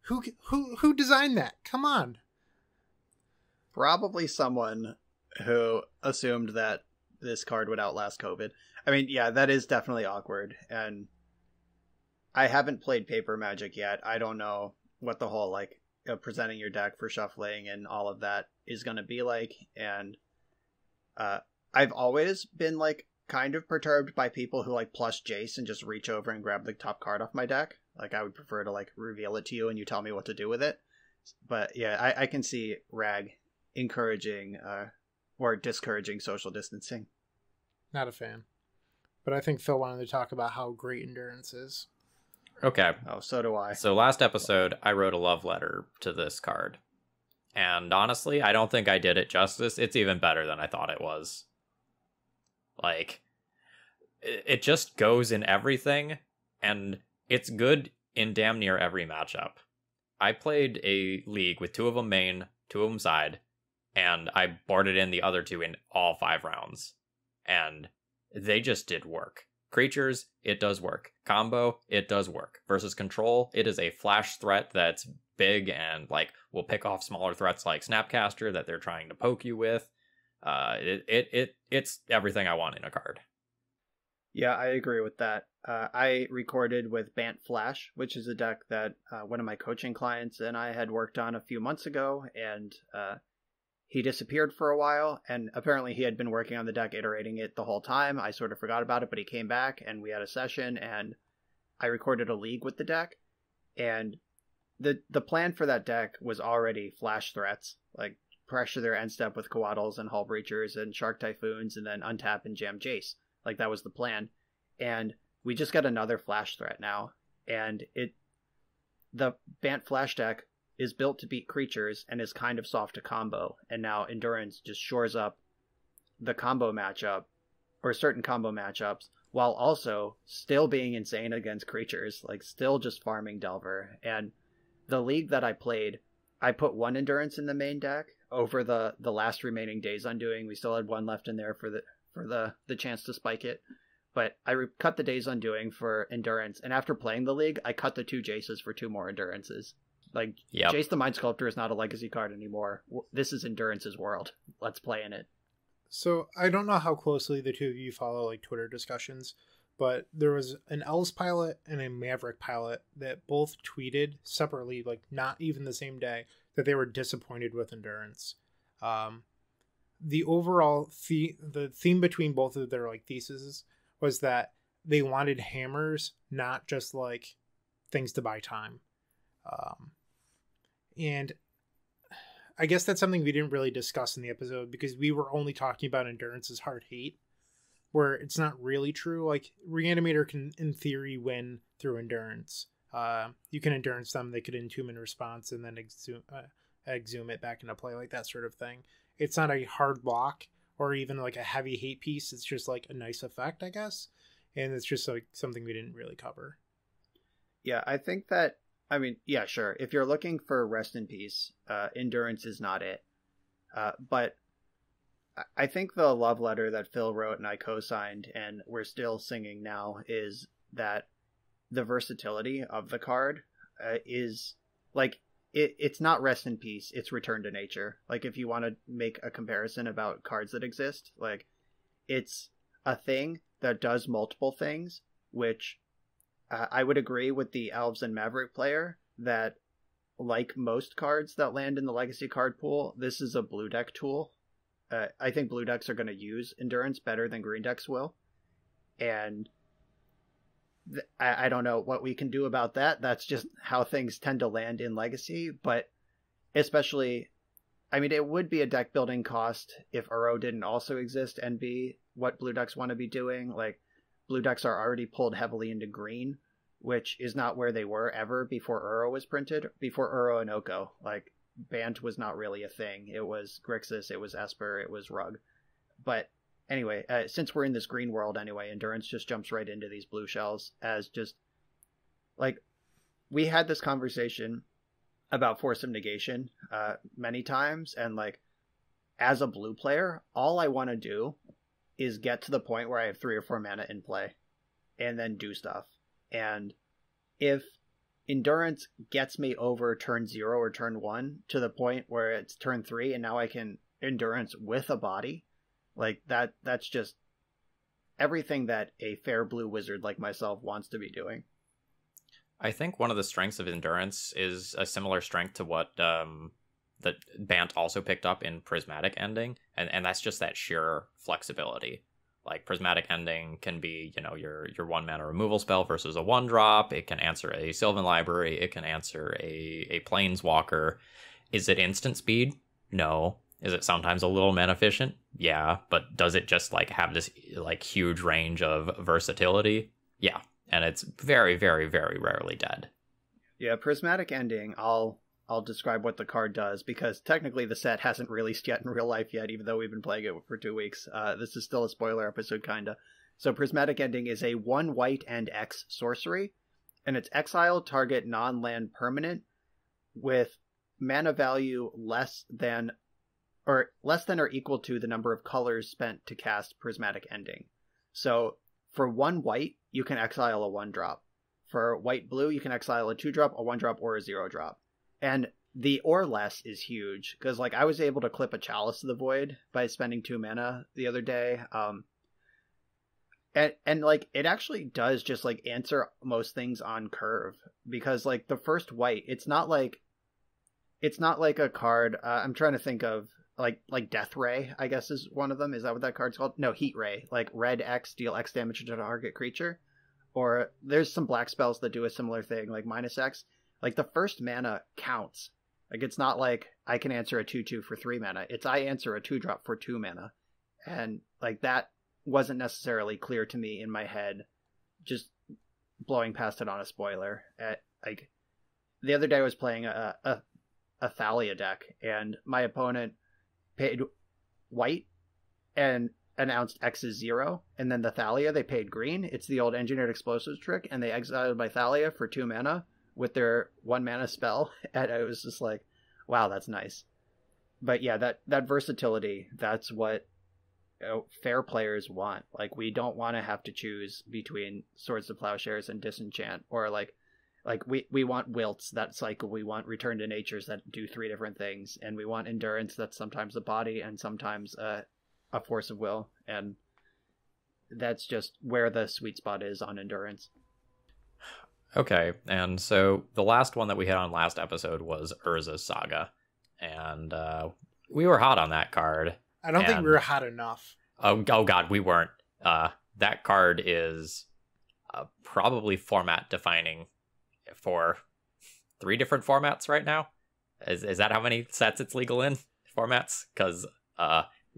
Who designed that? Come on. Probably someone who assumed that this card would outlast COVID. I mean, yeah, that is definitely awkward. And I haven't played Paper Magic yet. I don't know what the whole, like, presenting your deck for shuffling and all of that is going to be like. And I've always been, like, kind of perturbed by people who, like, plus Jace and just reach over and grab the top card off my deck. Like, I would prefer to, like, reveal it to you and you tell me what to do with it. But, yeah, I can see Rag encouraging or discouraging social distancing. Not a fan. But I think Phil wanted to talk about how great Endurance is. Okay. Oh, so do I. So last episode, I wrote a love letter to this card. And honestly, I don't think I did it justice. It's even better than I thought it was. Like, it just goes in everything, and it's good in damn near every matchup. I played a league with 2 of them main, 2 of them side, and I boarded in the other 2 in all 5 rounds. And they just did work. Creatures, it does work. Combo, it does work. Versus control, it is a flash threat that's big and like will pick off smaller threats like Snapcaster that they're trying to poke you with. It's everything I want in a card. Yeah, I agree with that. I recorded with Bant Flash, which is a deck that one of my coaching clients and I had worked on a few months ago, and he disappeared for a while, and apparently he had been working on the deck, iterating it the whole time. I sort of forgot about it, but he came back, and we had a session, and I recorded a league with the deck, and the plan for that deck was already flash threats, like pressure their end step with Coatls and Hull Breachers and Shark Typhoons, and then untap and jam Jace. Like, that was the plan. And we just got another flash threat now, and the Bant Flash deck is built to beat creatures and is kind of soft to combo, and now Endurance just shores up the combo matchup, or certain combo matchups, while also still being insane against creatures, like still just farming Delver. And the league that I played, I put 1 Endurance in the main deck over the last remaining Days Undoing. We still had 1 left in there for the chance to spike it, but I cut the Days Undoing for Endurance, and after playing the league, I cut the 2 Jaces for 2 more Endurances. Like, yep. Jace the Mind Sculptor is not a legacy card anymore. This is Endurance's world. Let's play in it. So I don't know how closely the 2 of you follow like Twitter discussions, but there was an Elves pilot and a Maverick pilot that both tweeted separately, like not even the same day, that they were disappointed with Endurance. The overall the theme between both of their like theses was that they wanted hammers, not just like things to buy time. And I guess that's something we didn't really discuss in the episode because we were only talking about endurance as hard hate, where it's not really true. Like, Reanimator can, in theory, win through endurance. You can endurance them, they could entomb in response and then exhume it back into play, like that sort of thing. It's not a hard block or even like a heavy hate piece. It's just like a nice effect, I guess. And it's just like something we didn't really cover. Yeah, I think that, I mean, yeah, sure. If you're looking for rest in peace, endurance is not it. But I think the love letter that Phil wrote and I co-signed and we're still singing now is that the versatility of the card is like, it's not rest in peace, it's return to nature. Like, if you want to make a comparison about cards that exist, like, it's a thing that does multiple things, which I would agree with the Elves and Maverick player that, like most cards that land in the Legacy card pool, this is a blue deck tool. I think blue decks are going to use endurance better than green decks will. And I don't know what we can do about that. That's just how things tend to land in Legacy. But especially, I mean, it would be a deck building cost if Uro didn't also exist and be what blue decks want to be doing. Like, blue decks are already pulled heavily into green, which is not where they were ever before Uro was printed. Before Uro and Oko, like, Bant was not really a thing. It was Grixis, it was Esper, it was Rug. But anyway, since we're in this green world anyway, endurance just jumps right into these blue shells as just, like, we had this conversation about Force of Negation many times, and, like, as a blue player, all I want to do is get to the point where I have 3 or 4 mana in play and then do stuff. And if endurance gets me over turn 0 or turn 1 to the point where it's turn 3 and now I can endurance with a body, like, that's just everything that a fair blue wizard like myself wants to be doing. I think one of the strengths of endurance is a similar strength to what that Bant also picked up in Prismatic Ending, and that's just that sheer flexibility. Like, Prismatic Ending can be, you know, your 1 mana removal spell versus a 1-drop. It can answer a Sylvan Library. It can answer a Planeswalker. Is it instant speed? No. Is it sometimes a little mana efficient? Yeah. But does it just, like, have this, like, huge range of versatility? Yeah. And it's very, very, very rarely dead. Yeah, Prismatic Ending, I'll describe what the card does, because technically the set hasn't released yet in real life yet, even though we've been playing it for 2 weeks. This is still a spoiler episode, kinda. So Prismatic Ending is a 1 white and X sorcery, and it's exile target non-land permanent with mana value less than or equal to the number of colors spent to cast Prismatic Ending. So for 1 white, you can exile a 1-drop. For white-blue, you can exile a 2-drop, a 1-drop, or a 0-drop. And the or less is huge, because, like, I was able to clip a Chalice of the Void by spending 2 mana the other day. And like, it actually does just, like, answer most things on curve, because, like, the first white, it's not like a card, I'm trying to think of, like Death Ray, I guess is one of them. Is that what that card's called? No, Heat Ray. Like, red X, deal X damage to a target creature. Or there's some black spells that do a similar thing, like -X. Like, the first mana counts. Like, it's not like I can answer a 2/2 for 3 mana. It's I answer a 2-drop for 2 mana. And, like, that wasn't necessarily clear to me in my head, just blowing past it on a spoiler. Like, the other day I was playing a Thalia deck, and my opponent paid white and announced X is 0, and then the Thalia, they paid green. It's the old Engineered Explosives trick, and they exiled my Thalia for 2 mana with their 1 mana spell, and I was just like, wow, that's nice. But yeah, that versatility, that's what, you know, fair players want. Like, we don't want to have to choose between Swords to Plowshares and Disenchant, or like we want wilts that cycle, we want Return to Natures that do 3 different things, and we want endurance that's sometimes a body and sometimes a force of will, and that's just where the sweet spot is on endurance. Okay, and so the last one that we hit on last episode was Urza's Saga, and we were hot on that card. I don't think we were hot enough. Oh god, we weren't. That card is probably format defining for 3 different formats right now. Is that how many sets it's legal in formats? Because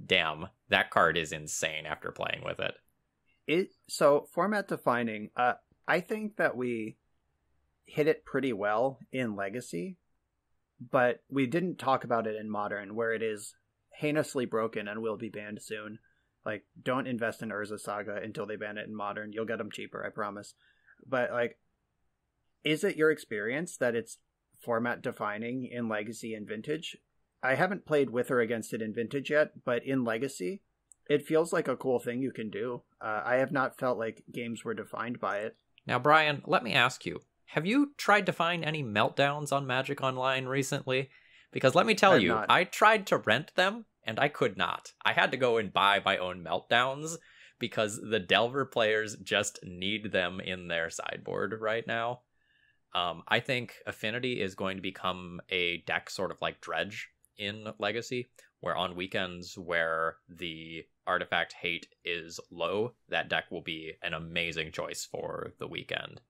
damn, that card is insane after playing with it. So format defining, I think that we hit it pretty well in Legacy, but we didn't talk about it in Modern, where it is heinously broken and will be banned soon. Like, don't invest in Urza Saga until they ban it in Modern. You'll get them cheaper, I promise. But, like, is it your experience that it's format defining in Legacy and Vintage? I haven't played with or against it in Vintage yet, but in Legacy, it feels like a cool thing you can do. I have not felt like games were defined by it. Now, Brian, let me ask you, have you tried to find any meltdowns on Magic Online recently? Because let me tell you, not. I tried to rent them, and I could not. I had to go and buy my own meltdowns, because the Delver players just need them in their sideboard right now. I think Affinity is going to become a deck sort of like Dredge in Legacy, where on weekends where the artifact hate is low, that deck will be an amazing choice for the weekend.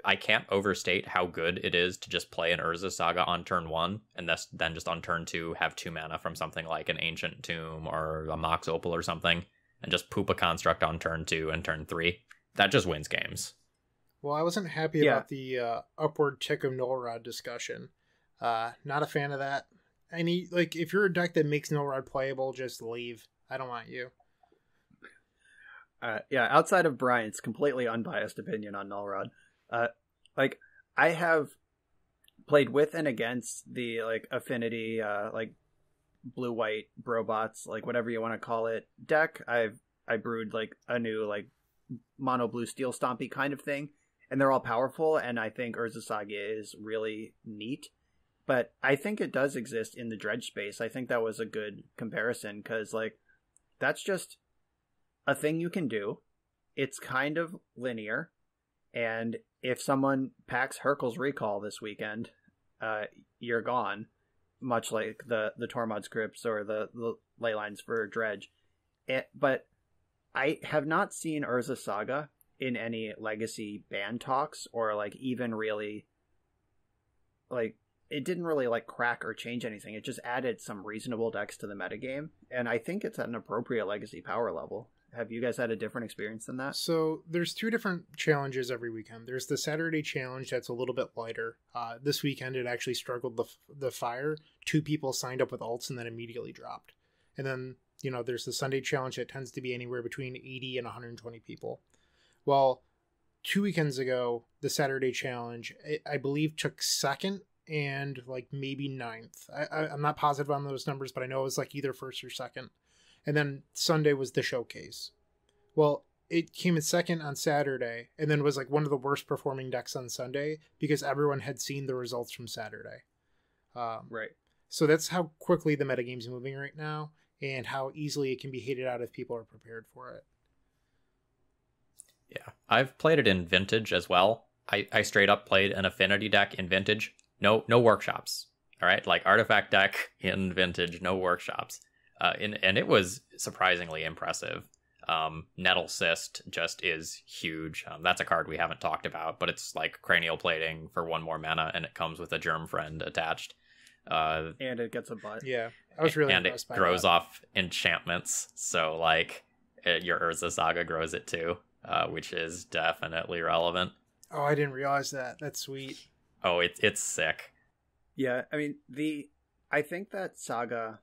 I can't overstate how good it is to just play an Urza Saga on turn 1, and then just on turn 2 have 2 mana from something like an Ancient Tomb or a Mox Opal or something, and just poop a Construct on turn 2 and turn 3. That just wins games. Well, I wasn't happy about the upward tick of Null Rod discussion. Not a fan of that. If you're a deck that makes Null Rod playable, just leave. I don't want you. Outside of Brian's completely unbiased opinion on Null Rod, I have played with and against the Affinity, blue-white Brobots, whatever you want to call it, deck. I brewed a new mono blue steel stompy kind of thing, and they're all powerful, and I think Urza Saga is really neat. But I think it does exist in the Dredge space. I think that was a good comparison, because that's just a thing you can do. It's kind of linear, and if someone packs Hurkyl's Recall this weekend, you're gone, much like the Tormod scripts or the ley lines for Dredge. But I have not seen Urza Saga in any Legacy ban talks, or even really it didn't really crack or change anything. It just added some reasonable decks to the metagame, and I think it's at an appropriate Legacy power level. Have you guys had a different experience than that? So there's 2 different challenges every weekend. There's the Saturday challenge that's a little bit lighter. This weekend it actually struggled the fire. 2 people signed up with alts and then immediately dropped. And then, there's the Sunday challenge that tends to be anywhere between 80 and 120 people. Well, 2 weekends ago, the Saturday challenge, I believe, took 2nd and maybe 9th. I'm not positive on those numbers, but I know it was either 1st or 2nd. And then Sunday was the showcase. Well, it came in 2nd on Saturday, and then was one of the worst performing decks on Sunday, because everyone had seen the results from Saturday. Right. So that's how quickly the metagame's moving right now, and how easily it can be hated out if people are prepared for it. Yeah, I've played it in Vintage as well. I straight up played an Affinity deck in Vintage. No workshops. All right, Artifact deck in Vintage, no workshops. And it was surprisingly impressive. Nettle Cyst just is huge. That's a card we haven't talked about, but it's Cranial Plating for 1 more mana, and it comes with a Germ Friend attached. And it gets a butt. Yeah, I was really impressed by that. And it grows off enchantments, so your Urza Saga grows it too, which is definitely relevant. Oh, I didn't realize that. That's sweet. Oh, it's sick. Yeah, I mean, I think that Saga,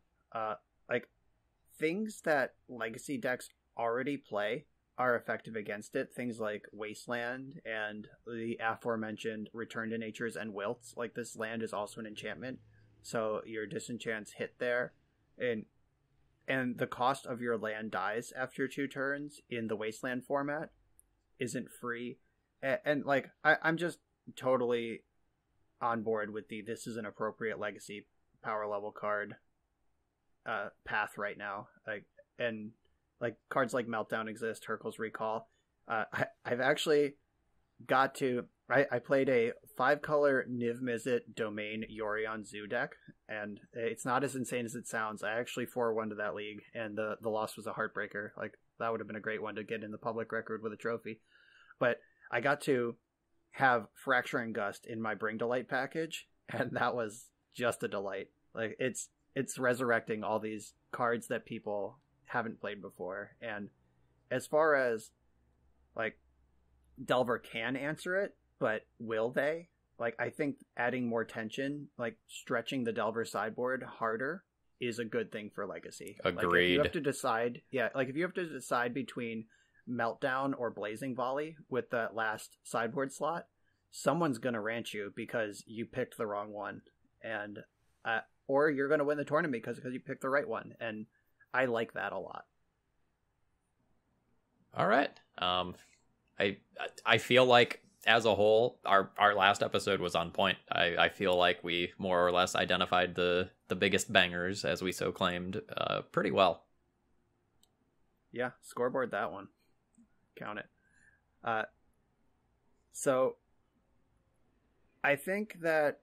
things that Legacy decks already play are effective against it. Things like Wasteland and the aforementioned Return to Natures and Wilts. This land is also an enchantment, so your disenchants hit there, and the cost of your land dies after 2 turns in the Wasteland format isn't free. And I'm just totally on board with this is an appropriate Legacy power level card path right now. And cards like Meltdown exist, Hurkyl's Recall. I've actually got to... I played a 5-color Niv Mizzet Domain Yorion Zoo deck, and it's not as insane as it sounds. I actually 4-1 to that league, and the loss was a heartbreaker. That would have been a great one to get in the public record with a trophy. But I got to have Fracturing Gust in my Bring to Light package, and that was just a delight. Like, it's resurrecting all these cards that people haven't played before. And as far as, like, Delver can answer it, but will they? Like, I think adding more tension, like stretching the Delver sideboard harder, is a good thing for Legacy. Agreed. Like, if you have to decide, if you have to decide between Meltdown or Blazing Volley with that last sideboard slot, someone's gonna rant you because you picked the wrong one, and or you're gonna win the tournament because you picked the right one, and I like that a lot. All right. I feel like as a whole, our last episode was on point. I feel like we more or less identified the biggest bangers, as we so claimed, pretty well. Yeah, scoreboard that one. Count it. So I think that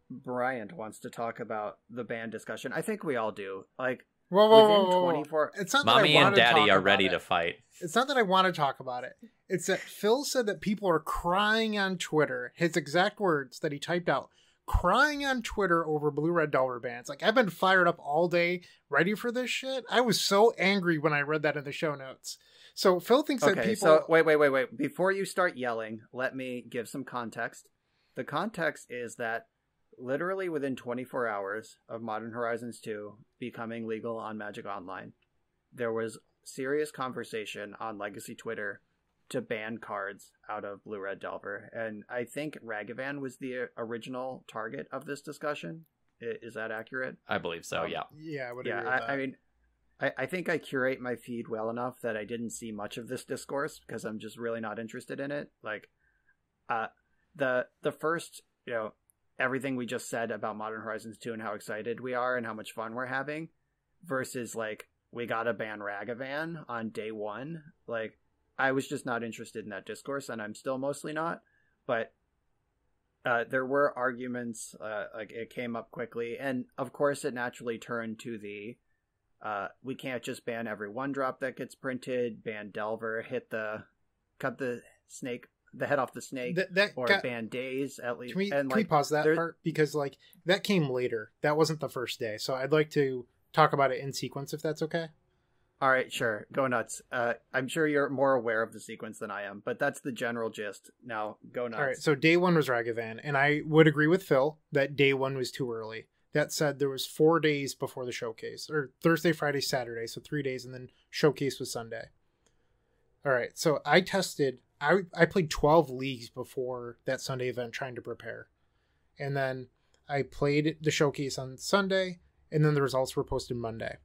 Bryant wants to talk about the ban discussion. I think we all do. Like, whoa. 24. It's not Mommy that I and Daddy are about ready it. to fight. It's not that I want to talk about it. It's that Phil said that people are crying on Twitter. His exact words that he typed out, crying on Twitter over Blue-Red Delver bans. Like, I've been fired up all day, ready for this shit. I was so angry when I read that in the show notes. So Phil thinks that people... So wait. Before you start yelling, let me give some context. The context is that literally within 24 hours of Modern Horizons 2 becoming legal on Magic Online, there was serious conversation on Legacy Twitter to ban cards out of Blue-Red Delver. And I think Ragavan was the original target of this discussion. Is that accurate? I believe so, yeah. Yeah, I would agree with that. I mean, I think I curate my feed well enough that I didn't see much of this discourse because I'm just really not interested in it. Like, the first, everything we just said about Modern Horizons 2 and how excited we are and how much fun we're having versus, like, we gotta ban Ragavan on day one. Like, I was just not interested in that discourse, and I'm still mostly not. But there were arguments, like, it came up quickly, and of course it naturally turned to the we can't just ban every one drop that gets printed, ban Delver, cut the head off the snake, ban days at least. Can we pause that part? Because, like, that came later. That wasn't the first day. So I'd like to talk about it in sequence, if that's okay. All right, sure. Go nuts. I'm sure you're more aware of the sequence than I am, but that's the general gist. Now, go nuts. All right, so day one was Ragavan, and I would agree with Phil that day one was too early. That said, there was 4 days before the showcase, or Thursday, Friday, Saturday, so 3 days, and then showcase was Sunday. All right, so I played 12 leagues before that Sunday event trying to prepare. And then I played the showcase on Sunday, and then the results were posted Monday.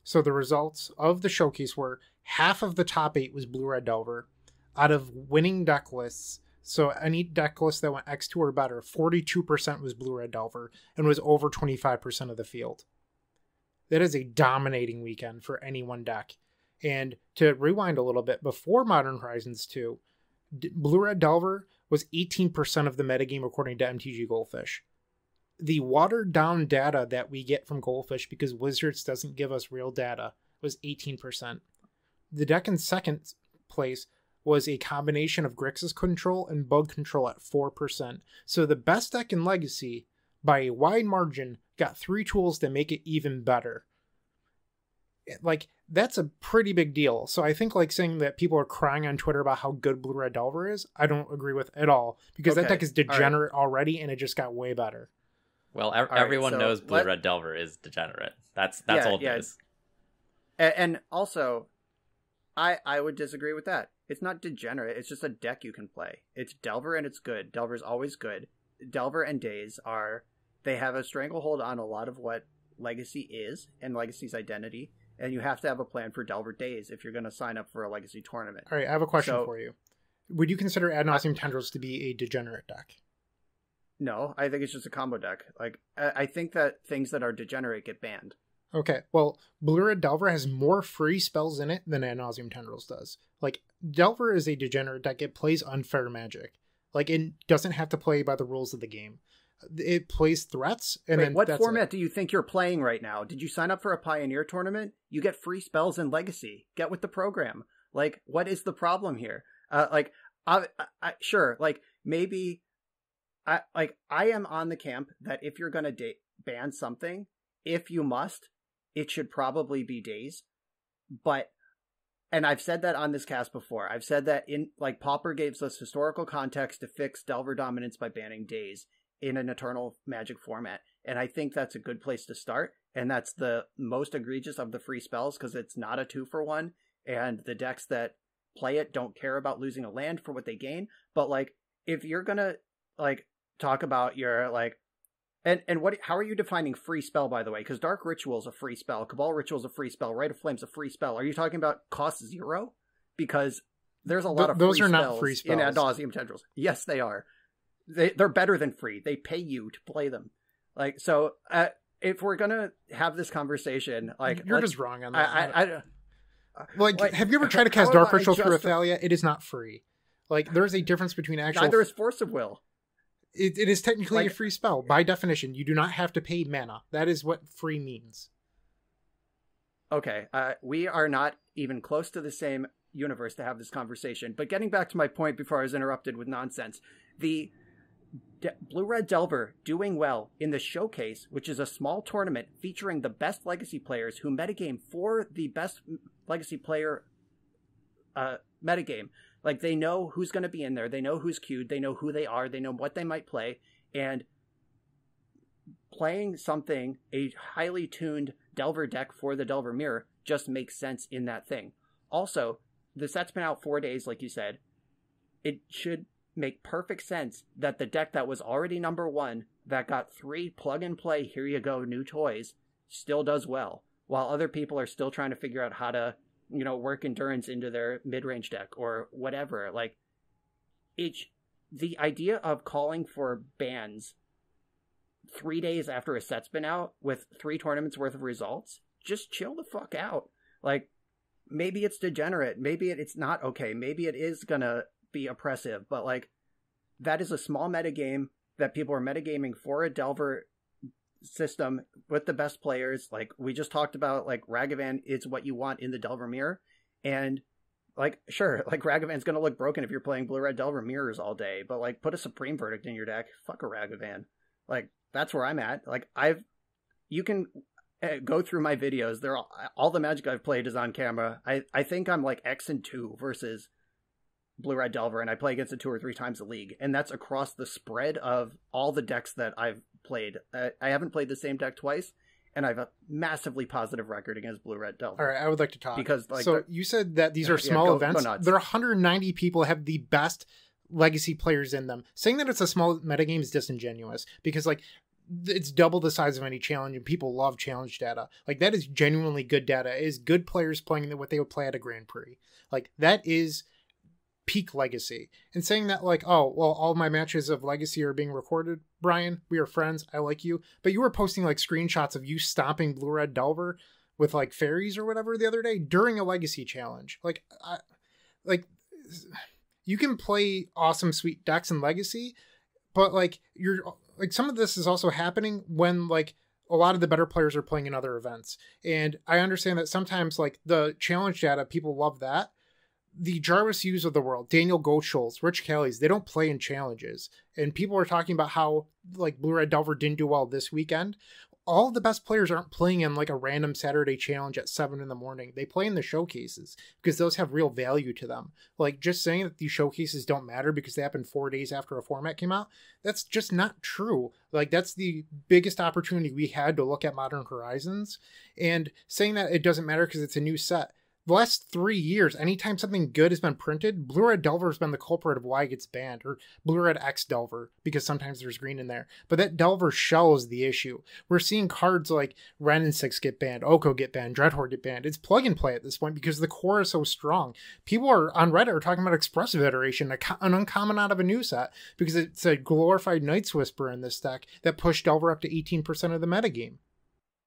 So the results of the showcase were half of the top 8 was Blue-Red Delver. Out of winning deck lists, so any deck list that went X2 or better, 42% was Blue-Red Delver and was over 25% of the field. That is a dominating weekend for any one deck. And to rewind a little bit, before Modern Horizons 2, Blue-Red Delver was 18% of the metagame according to MTG Goldfish. The watered down data that we get from Goldfish, because Wizards doesn't give us real data, was 18%. The deck in second place was a combination of Grixis control and bug control at 4%. So the best deck in Legacy, by a wide margin, got 3 tools to make it even better. Like, that's a pretty big deal. So I think, like, saying that people are crying on Twitter about how good Blue-Red Delver is, I don't agree with at all. Because that deck is degenerate already, and it just got way better. Well, everyone knows Blue-Red Delver is degenerate. That's old news. And also, I would disagree with that. It's not degenerate. It's just a deck you can play. It's Delver and it's good. Delver's always good. Delver and Daze they have a stranglehold on a lot of what Legacy is and Legacy's identity. And you have to have a plan for Delver Daze if you're going to sign up for a Legacy tournament. All right, I have a question for you. Would you consider Ad Nauseam Tendrils to be a degenerate deck? No, I think it's just a combo deck. Like, I think that things that are degenerate get banned. Okay, well, Blue-Red Delver has more free spells in it than Ad Nauseam Tendrils does. Like, Delver is a degenerate deck. It plays unfair Magic. Like, it doesn't have to play by the rules of the game. it plays threats. And Wait, then what that's format do you think you're playing right now? Did you sign up for a Pioneer tournament? You get free spells in Legacy. Get with the program. Like, what is the problem here? Sure, like, maybe... I am on the camp that if you're going to ban something, if you must, it should probably be Daze. But, and I've said that on this cast before. I've said that Pauper gives us historical context to fix Delver dominance by banning Daze in an Eternal Magic format. And I think that's a good place to start. And that's the most egregious of the free spells because it's not a 2-for-1. And the decks that play it don't care about losing a land for what they gain. But, like, if you're going to, like, talk about your, like, and how are you defining free spell, by the way? Because Dark Ritual is a free spell, Cabal Ritual is a free spell, Rite of Flame's a free spell. Are you talking about cost 0? Because there's a lot of those free are spells not free spells in Ad Nauseam Tendrils. Yes, they are. They're better than free. They pay you to play them. Like, so if we're gonna have this conversation, like, you're just wrong on that. Like, have you ever tried to cast Dark Ritual through Athalia? It is not free. Like, there's a difference between actual... Neither is Force of Will. It is technically a free spell. By definition, you do not have to pay mana. That is what free means. Okay, we are not even close to the same universe to have this conversation. But getting back to my point before I was interrupted with nonsense, the Blue-Red Delver doing well in the Showcase, which is a small tournament featuring the best Legacy players who metagame for the best Legacy player metagame. Like, they know who's going to be in there. They know who's queued. They know who they are. They know what they might play. And playing something, a highly tuned Delver deck for the Delver Mirror, just makes sense in that thing. Also, the set's been out 4 days, like you said. It should make perfect sense that the deck that was already number 1, that got 3 plug-and-play, here you go, new toys, still does well. While other people are still trying to figure out how to, you know, work endurance into their mid-range deck or whatever. Like, the idea of calling for bans 3 days after a set's been out with 3 tournaments worth of results, just chill the fuck out. Like, maybe it's degenerate. Maybe it's not okay. Maybe it is gonna be oppressive, but, like, that is a small metagame that people are metagaming for a Delver system with the best players. Like, we just talked about, like, Ragavan is what you want in the Delver Mirror, and, like, sure, like, Ragavan's gonna look broken if you're playing Blue-Red Delver Mirrors all day, but, like, put a Supreme Verdict in your deck. Fuck a Ragavan. Like, that's where I'm at. Like, you can go through my videos. They're all the Magic I've played is on camera. I think I'm like X2 versus Blue-Red Delver, and I play against it 2 or 3 times a league, and that's across the spread of all the decks that I've played. I haven't played the same deck twice, and I have a massively positive record against Blue-Red Delver. All right, I would like to talk. Because, like, so you said that these are small events. There are 190 people that have the best Legacy players in them. Saying that it's a small metagame is disingenuous, because, like, it's double the size of any challenge, and people love challenge data. Like, that is genuinely good data. It is good players playing what they would play at a Grand Prix. Like, that is peak Legacy. And saying that, like, oh, well, all my matches of Legacy are being recorded, Brian, we are friends, I like you, but you were posting, like, screenshots of you stomping Blue-Red Delver with, like, fairies or whatever the other day during a Legacy challenge. Like, you can play awesome sweet decks in Legacy, but, like, you're like, some of this is also happening when, like, a lot of the better players are playing in other events. And I understand that sometimes, like, the challenge data, people love that. The Jarvis Hughes of the world, Daniel Goetschels, Rich Kelly's, they don't play in challenges. And people are talking about how, like, Blue-Red Delver didn't do well this weekend. All of the best players aren't playing in, like, a random Saturday challenge at 7 in the morning. They play in the showcases because those have real value to them. Like, just saying that these showcases don't matter because they happen 4 days after a format came out, that's just not true. Like, that's the biggest opportunity we had to look at Modern Horizons. And saying that it doesn't matter because it's a new set. The last 3 years, anytime something good has been printed, Blue-Red Delver has been the culprit of why it gets banned, or Blue-Red X Delver, because sometimes there's green in there. But that Delver shell is the issue. We're seeing cards like Ren and 6 get banned, Oko get banned, Dreadhorde get banned. It's plug and play at this point because the core is so strong. People are on Reddit are talking about Expressive Iteration, an uncommon out of a new set, because it's a glorified Night's Whisper in this deck that pushed Delver up to 18% of the metagame.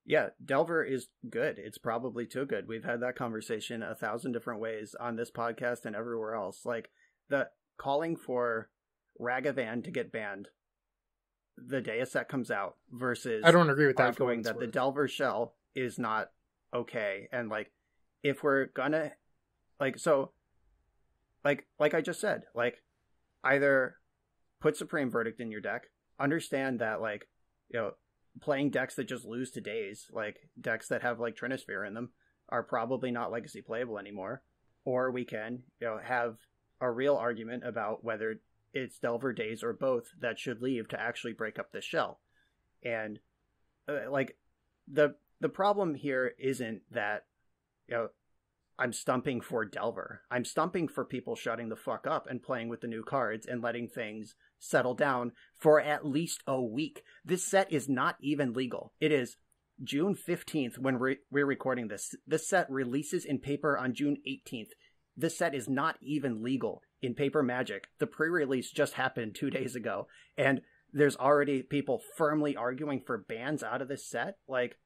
Yeah, Delver is good. It's probably too good. We've had that conversation 1,000 different ways on this podcast and everywhere else. Like, the calling for Ragavan to get banned the day a set comes out versus I don't agree with that. arguing that the Delver shell is not okay. And like, if we're gonna like, so like I just said, like, either put Supreme Verdict in your deck, understand that, like, you know, playing decks that just lose to days, like decks that have like Trinisphere in them, are probably not legacy playable anymore. Or we can, you know, have a real argument about whether it's Delver Days or both that should leave to actually break up the shell. And like, the problem here isn't that, you know, I'm stumping for Delver. I'm stumping for people shutting the fuck up and playing with the new cards and letting things settle down for at least a week. This set is not even legal. It is June 15th when we're recording this. This set releases in paper on June 18th. This set is not even legal in Paper Magic. The pre-release just happened 2 days ago, and there's already people firmly arguing for bans out of this set. Like,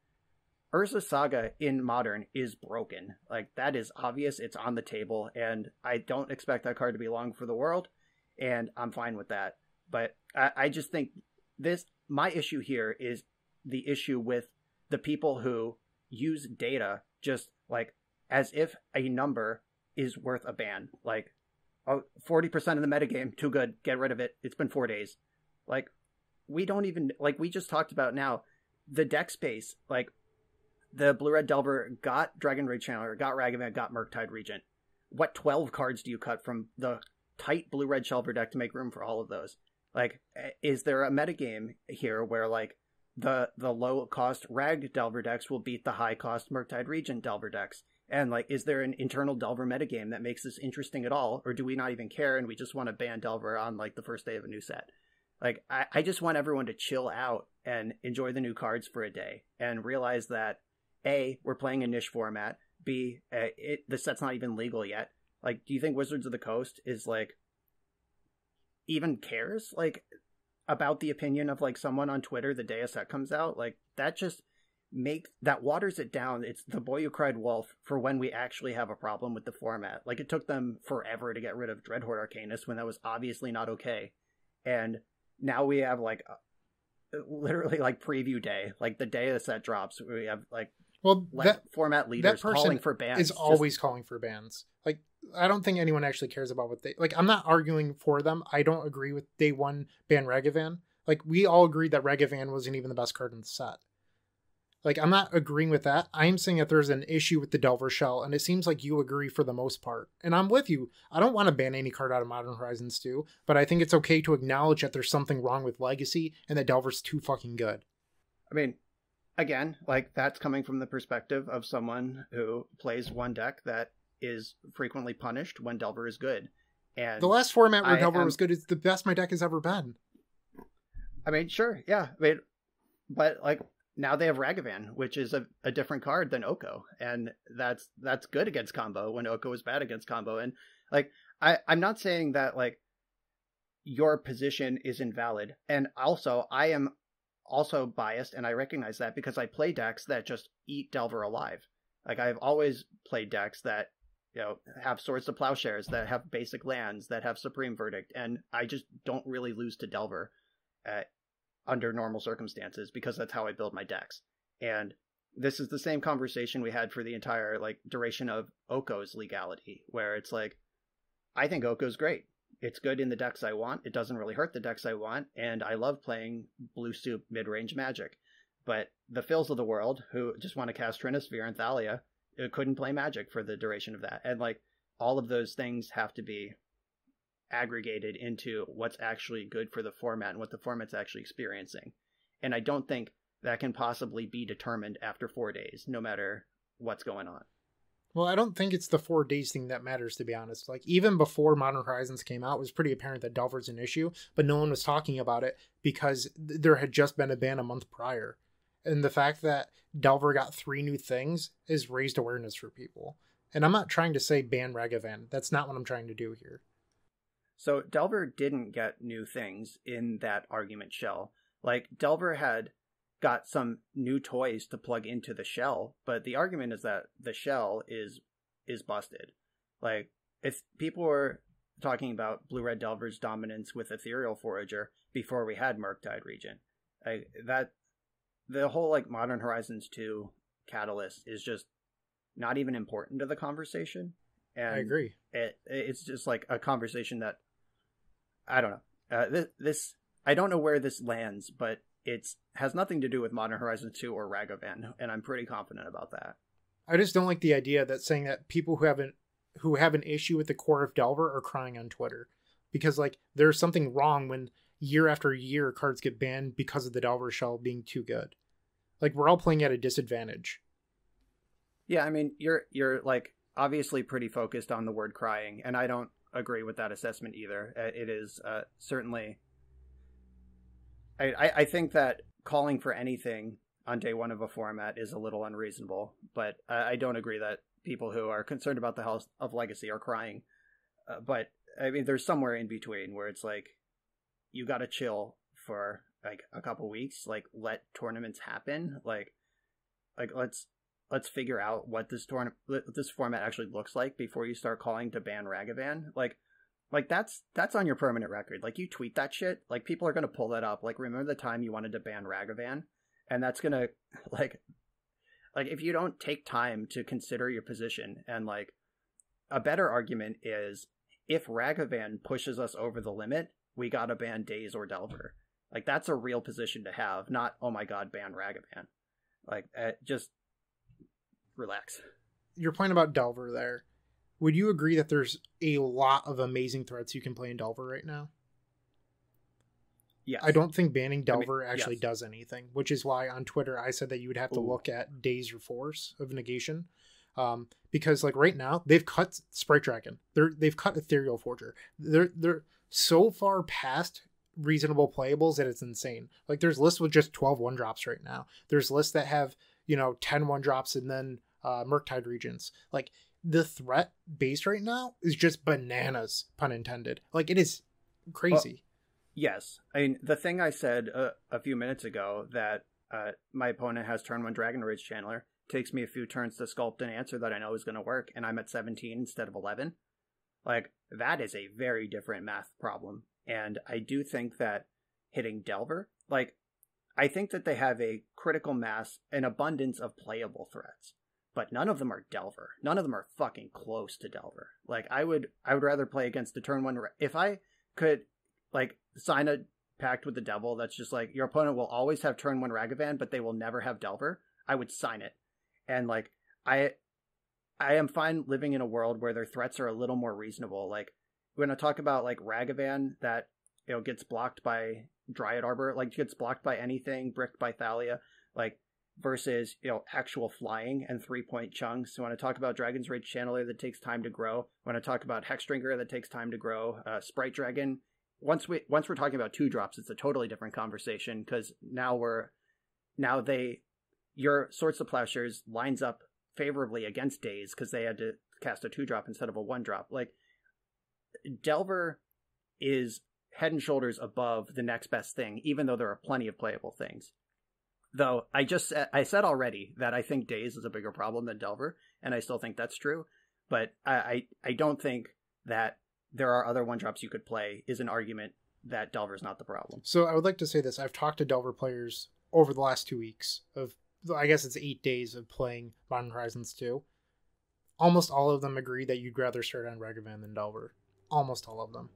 Urza Saga in Modern is broken. Like, that is obvious. It's on the table, and I don't expect that card to be long for the world, and I'm fine with that. But I just think my issue here is the issue with the people who use data just, like, as if a number is worth a ban. Like, oh, 40% of the metagame, too good, get rid of it. It's been 4 days. Like, we don't even, like, we just talked about now, the deck space, like, the Blue-Red Delver got Dragon Rage Channeler, got Ragavan, got Murktide Regent. What 12 cards do you cut from the tight Blue-Red Shelver deck to make room for all of those? Like, is there a metagame here where, like, the low-cost Rag Delver decks will beat the high-cost Murktide Regent Delver decks? And, like, is there an internal Delver metagame that makes this interesting at all? Or do we not even care and we just want to ban Delver on, like, the first day of a new set? Like, I just want everyone to chill out and enjoy the new cards for a day and realize that, A, we're playing a niche format. B, the set's not even legal yet. Like, do you think Wizards of the Coast is, like, even cares, like, about the opinion of, like, someone on Twitter the day a set comes out? Like, that just that waters it down. It's the boy who cried wolf for when we actually have a problem with the format. Like, it took them forever to get rid of Dreadhorde Arcanist when that was obviously not okay. And now we have, like, literally, like, preview day. Like, the day the set drops, we have, like, format leaders calling for bans. Is always calling for bans. Like, I don't think anyone actually cares about what they, like, I'm not arguing for them. I don't agree with day one ban Ragavan. Like, we all agreed that Ragavan wasn't even the best card in the set. Like, I'm not agreeing with that. I'm saying that there's an issue with the Delver Shell, and it seems like you agree for the most part. And I'm with you. I don't want to ban any card out of Modern Horizons 2, but I think it's okay to acknowledge that there's something wrong with Legacy and that Delver's too fucking good. I mean, again, like, that's coming from the perspective of someone who plays one deck that is frequently punished when Delver is good. And the last format where Delver was good is the best my deck has ever been. I mean, sure, yeah. I mean, but, like, now they have Ragavan, which is a different card than Oko, and that's good against combo when Oko is bad against combo. And, like, I'm not saying that, like, your position is invalid, and also I am also biased, and I recognize that because I play decks that just eat Delver alive. Like, I've always played decks that, you know, have Swords to Plowshares, that have basic lands, that have Supreme Verdict, and I just don't really lose to Delver under normal circumstances because that's how I build my decks. And this is the same conversation we had for the entire, like, duration of Oko's legality, where it's like, I think Oko's great. It's good in the decks I want. It doesn't really hurt the decks I want, and I love playing blue soup mid-range Magic. But the Phils of the world, who just want to cast Trinisphere and Thalia, couldn't play Magic for the duration of that. And, like, all of those things have to be aggregated into what's actually good for the format and what the format's actually experiencing. And I don't think that can possibly be determined after 4 days, no matter what's going on. Well, I don't think it's the 4 days thing that matters, to be honest. Like, even before Modern Horizons came out, it was pretty apparent that Delver's an issue, but no one was talking about it because there had just been a ban a month prior. And the fact that Delver got 3 new things has raised awareness for people. And I'm not trying to say ban Ragavan. That's not what I'm trying to do here. So Delver didn't get new things in that argument shell. Like, Delver had got some new toys to plug into the shell, but the argument is that the shell is busted. Like, if people were talking about Blue-Red Delver's dominance with Ethereal Forager before we had Murktide Regent. The whole like Modern Horizons 2 catalyst is just not even important to the conversation. And I agree. It's just like a conversation that I don't know. This I don't know where this lands, but it's has nothing to do with Modern Horizons 2 or Ragavan, and I'm pretty confident about that. I just don't like the idea that saying that people who have an issue with the core of Delver are crying on Twitter, because like there's something wrong when year after year cards get banned because of the Delver shell being too good. Like we're all playing at a disadvantage. Yeah, I mean you're like obviously pretty focused on the word crying, and I don't agree with that assessment either. It is certainly. I think that calling for anything on day one of a format is a little unreasonable, but I don't agree that people who are concerned about the health of Legacy are crying. But I mean, there's somewhere in between where it's like, you got to chill for like a couple weeks, like let tournaments happen. Like let's figure out what this format actually looks like before you start calling to ban Ragavan. Like that's on your permanent record. Like you tweet that shit, like people are going to pull that up. Like remember the time you wanted to ban Ragavan? And that's going to like if you don't take time to consider your position, and like a better argument is if Ragavan pushes us over the limit, we got to ban Daze or Delver. Like that's a real position to have, not, oh my God, ban Ragavan. Like just relax. Your point about Delver there. Would you agree that there's a lot of amazing threats you can play in Delver right now? Yes. I don't think banning Delver yes. does anything, which is why on Twitter I said that you would have to look at Daze or Force of Negation. Because like right now they've cut Sprite Dragon. They've cut Ethereal Forger. They're so far past reasonable playables that it's insane. Like there's lists with just 12 1-drops right now. There's lists that have, 10 1-drops and then Murktide Regents. Like the threat base right now is just bananas, pun intended. Like it is crazy. Well, yes. I mean, the thing I said a few minutes ago that my opponent has turn 1 Dragon Rage Channeler, takes me a few turns to sculpt an answer that I know is going to work, and I'm at 17 instead of 11. Like, that is a very different math problem. And I do think that hitting Delver, like, I think that they have a critical mass, an abundance of playable threats. But none of them are Delver. None of them are fucking close to Delver. Like, I would rather play against the turn 1... If I could, like, sign a pact with the devil that's just like, your opponent will always have turn 1 Ragavan, but they will never have Delver, I would sign it. And, like, I am fine living in a world where their threats are a little more reasonable. Like, when I talk about, like, Ragavan that, gets blocked by Dryad Arbor, like, gets blocked by anything, bricked by Thalia, like, versus, actual flying and 3-point chunks. When I talk about Dragon's Rage Channeler that takes time to grow, when I talk about Hexdrinker that takes time to grow, Sprite Dragon, once we're talking about 2-drops, it's a totally different conversation, because your Swords to Plowshares lines up favorably against Daze because they had to cast a 2-drop instead of a 1-drop. Like, Delver is head and shoulders above the next best thing, even though there are plenty of playable things. Though I said already that I think Daze is a bigger problem than Delver, and I still think that's true. But I don't think that there are other 1-drops you could play is an argument that Delver is not the problem. So I would like to say this. I've talked to Delver players over the last 2 weeks of, I guess it's 8 days of playing Modern Horizons 2. Almost all of them agree that you'd rather start on Ragavan than Delver. Almost all of them.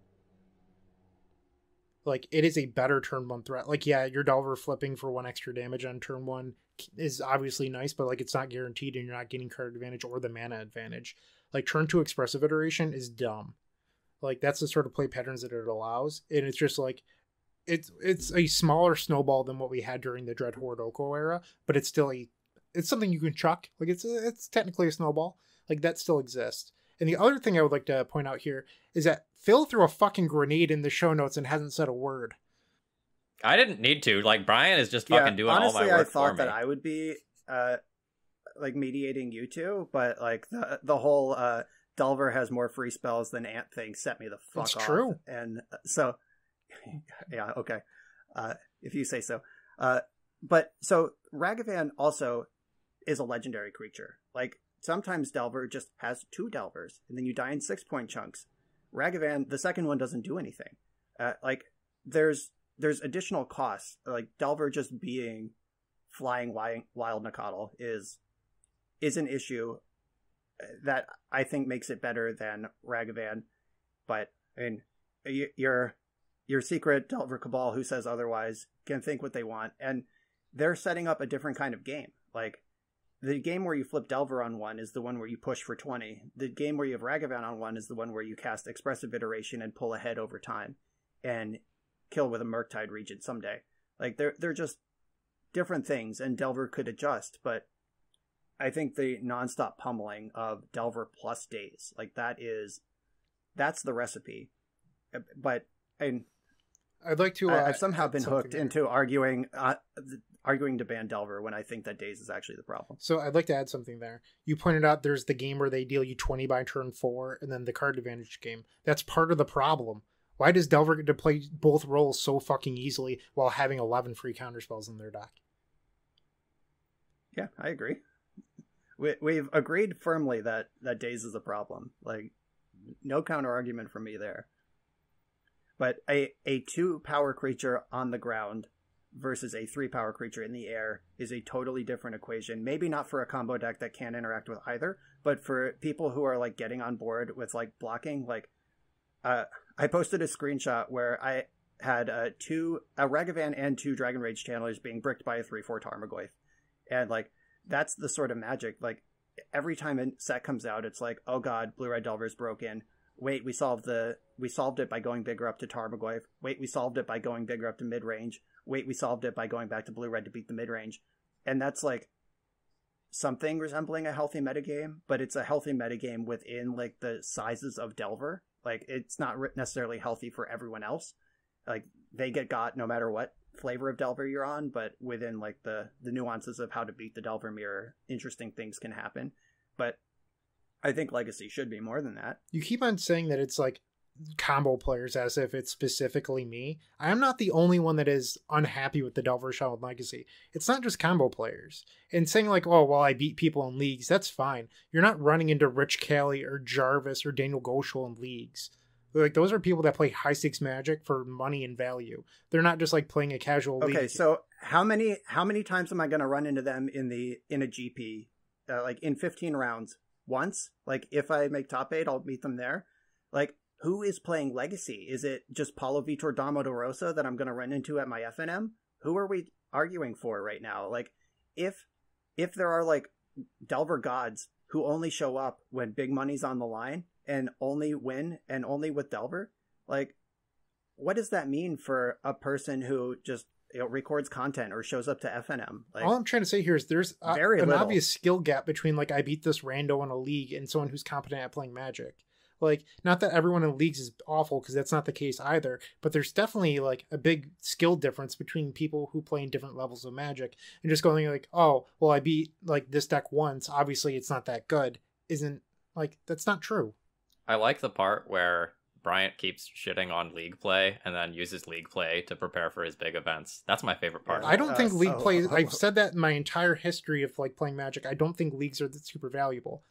Like, it is a better turn 1 threat. Like, yeah, your Delver flipping for 1 extra damage on turn 1 is obviously nice, but, like, it's not guaranteed and you're not getting card advantage or the mana advantage. Like, turn 2 Expressive Iteration is dumb. Like, that's the sort of play patterns that it allows. And it's just, like, it's a smaller snowball than what we had during the Dread Horde Oko era, but it's still it's something you can chuck. Like, it's technically a snowball. Like, that still exists. And the other thing I would like to point out here is that Phil threw a fucking grenade in the show notes and hasn't said a word. I didn't need to. Like, Brian is just fucking doing honestly, all my work I thought for me. that I would be, like, mediating you two, but, like, the whole, Delver has more free spells than Ant thing set me the fuck off. It's true. And so, yeah, okay. If you say so. But, so, Ragavan also is a legendary creature. Like, sometimes Delver just has 2 Delvers, and then you die in 6-point chunks. Ragavan, the second one doesn't do anything. Like there's additional costs. Like Delver just being flying wild Nacatl is an issue that I think makes it better than Ragavan. But I mean, your secret Delver Cabal who says otherwise can think what they want, and they're setting up a different kind of game. Like the game where you flip Delver on one is the one where you push for 20. The game where you have Ragavan on one is the one where you cast Expressive Iteration and pull ahead over time and kill with a Murktide Regent someday. Like they're just different things, and Delver could adjust, but I think the nonstop pummeling of Delver plus Daze, like that's the recipe. But I'd like to. I've somehow add been something hooked there. into arguing to ban Delver when I think that Daze is actually the problem. So I'd like to add something there. You pointed out there's the game where they deal you 20 by turn 4, and then the card advantage game. That's part of the problem. Why does Delver get to play both roles so fucking easily while having 11 free counterspells in their deck? Yeah, I agree. We've agreed firmly that Daze is a problem. Like, no counter argument from me there. But a 2-power creature on the ground versus a 3-power creature in the air is a totally different equation. Maybe not for a combo deck that can't interact with either, but for people who are like getting on board with like blocking, like I posted a screenshot where I had a Ragavan and 2 Dragon Rage Channelers being bricked by a 3/4 Tarmogoyf. And like that's the sort of magic. Like every time a set comes out, it's like, oh god, Blue-Red Delver's broken. Wait, we solved it by going bigger up to Tarmogoyf. Wait, we solved it by going bigger up to mid-range. Wait, we solved it by going back to Blue-Red to beat the mid-range. And that's like something resembling a healthy metagame, but it's a healthy metagame within like the sizes of Delver. Like it's not necessarily healthy for everyone else. Like they get got no matter what flavor of Delver you're on, but within like the nuances of how to beat the Delver mirror, interesting things can happen. But I think Legacy should be more than that. You keep on saying that it's like combo players as if it's specifically me. I am not the only one that is unhappy with the Delver Shell in Legacy. It's not just combo players. And saying like, oh, well, I beat people in leagues, that's fine. You're not running into Rich Kelly or Jarvis or Daniel Goschel in leagues. Like those are people that play high stakes Magic for money and value. They're not just like playing a casual league. Okay, so how many times am I going to run into them in a GP, like in 15 rounds? Once? Like if I make top 8, I'll meet them there. Like who is playing Legacy? Is it just Paulo Vitor Damo de Rosa that I'm going to run into at my FNM? Who are we arguing for right now? Like if there are like Delver gods who only show up when big money's on the line and only win and only with Delver, like what does that mean for a person who just records content or shows up to FNM? Like, all I'm trying to say here is there's an obvious skill gap between like I beat this rando in a league and someone who's competent at playing Magic. Like, not that everyone in leagues is awful, because that's not the case either, but there's definitely like a big skill difference between people who play in different levels of Magic, and just going like, oh, well, I beat like this deck once, obviously it's not that good, isn't like, that's not true. I like the part where Bryant keeps shitting on league play and then uses league play to prepare for his big events. That's my favorite part. I don't think league play, I've said that in my entire history of like playing Magic, I don't think leagues are super valuable.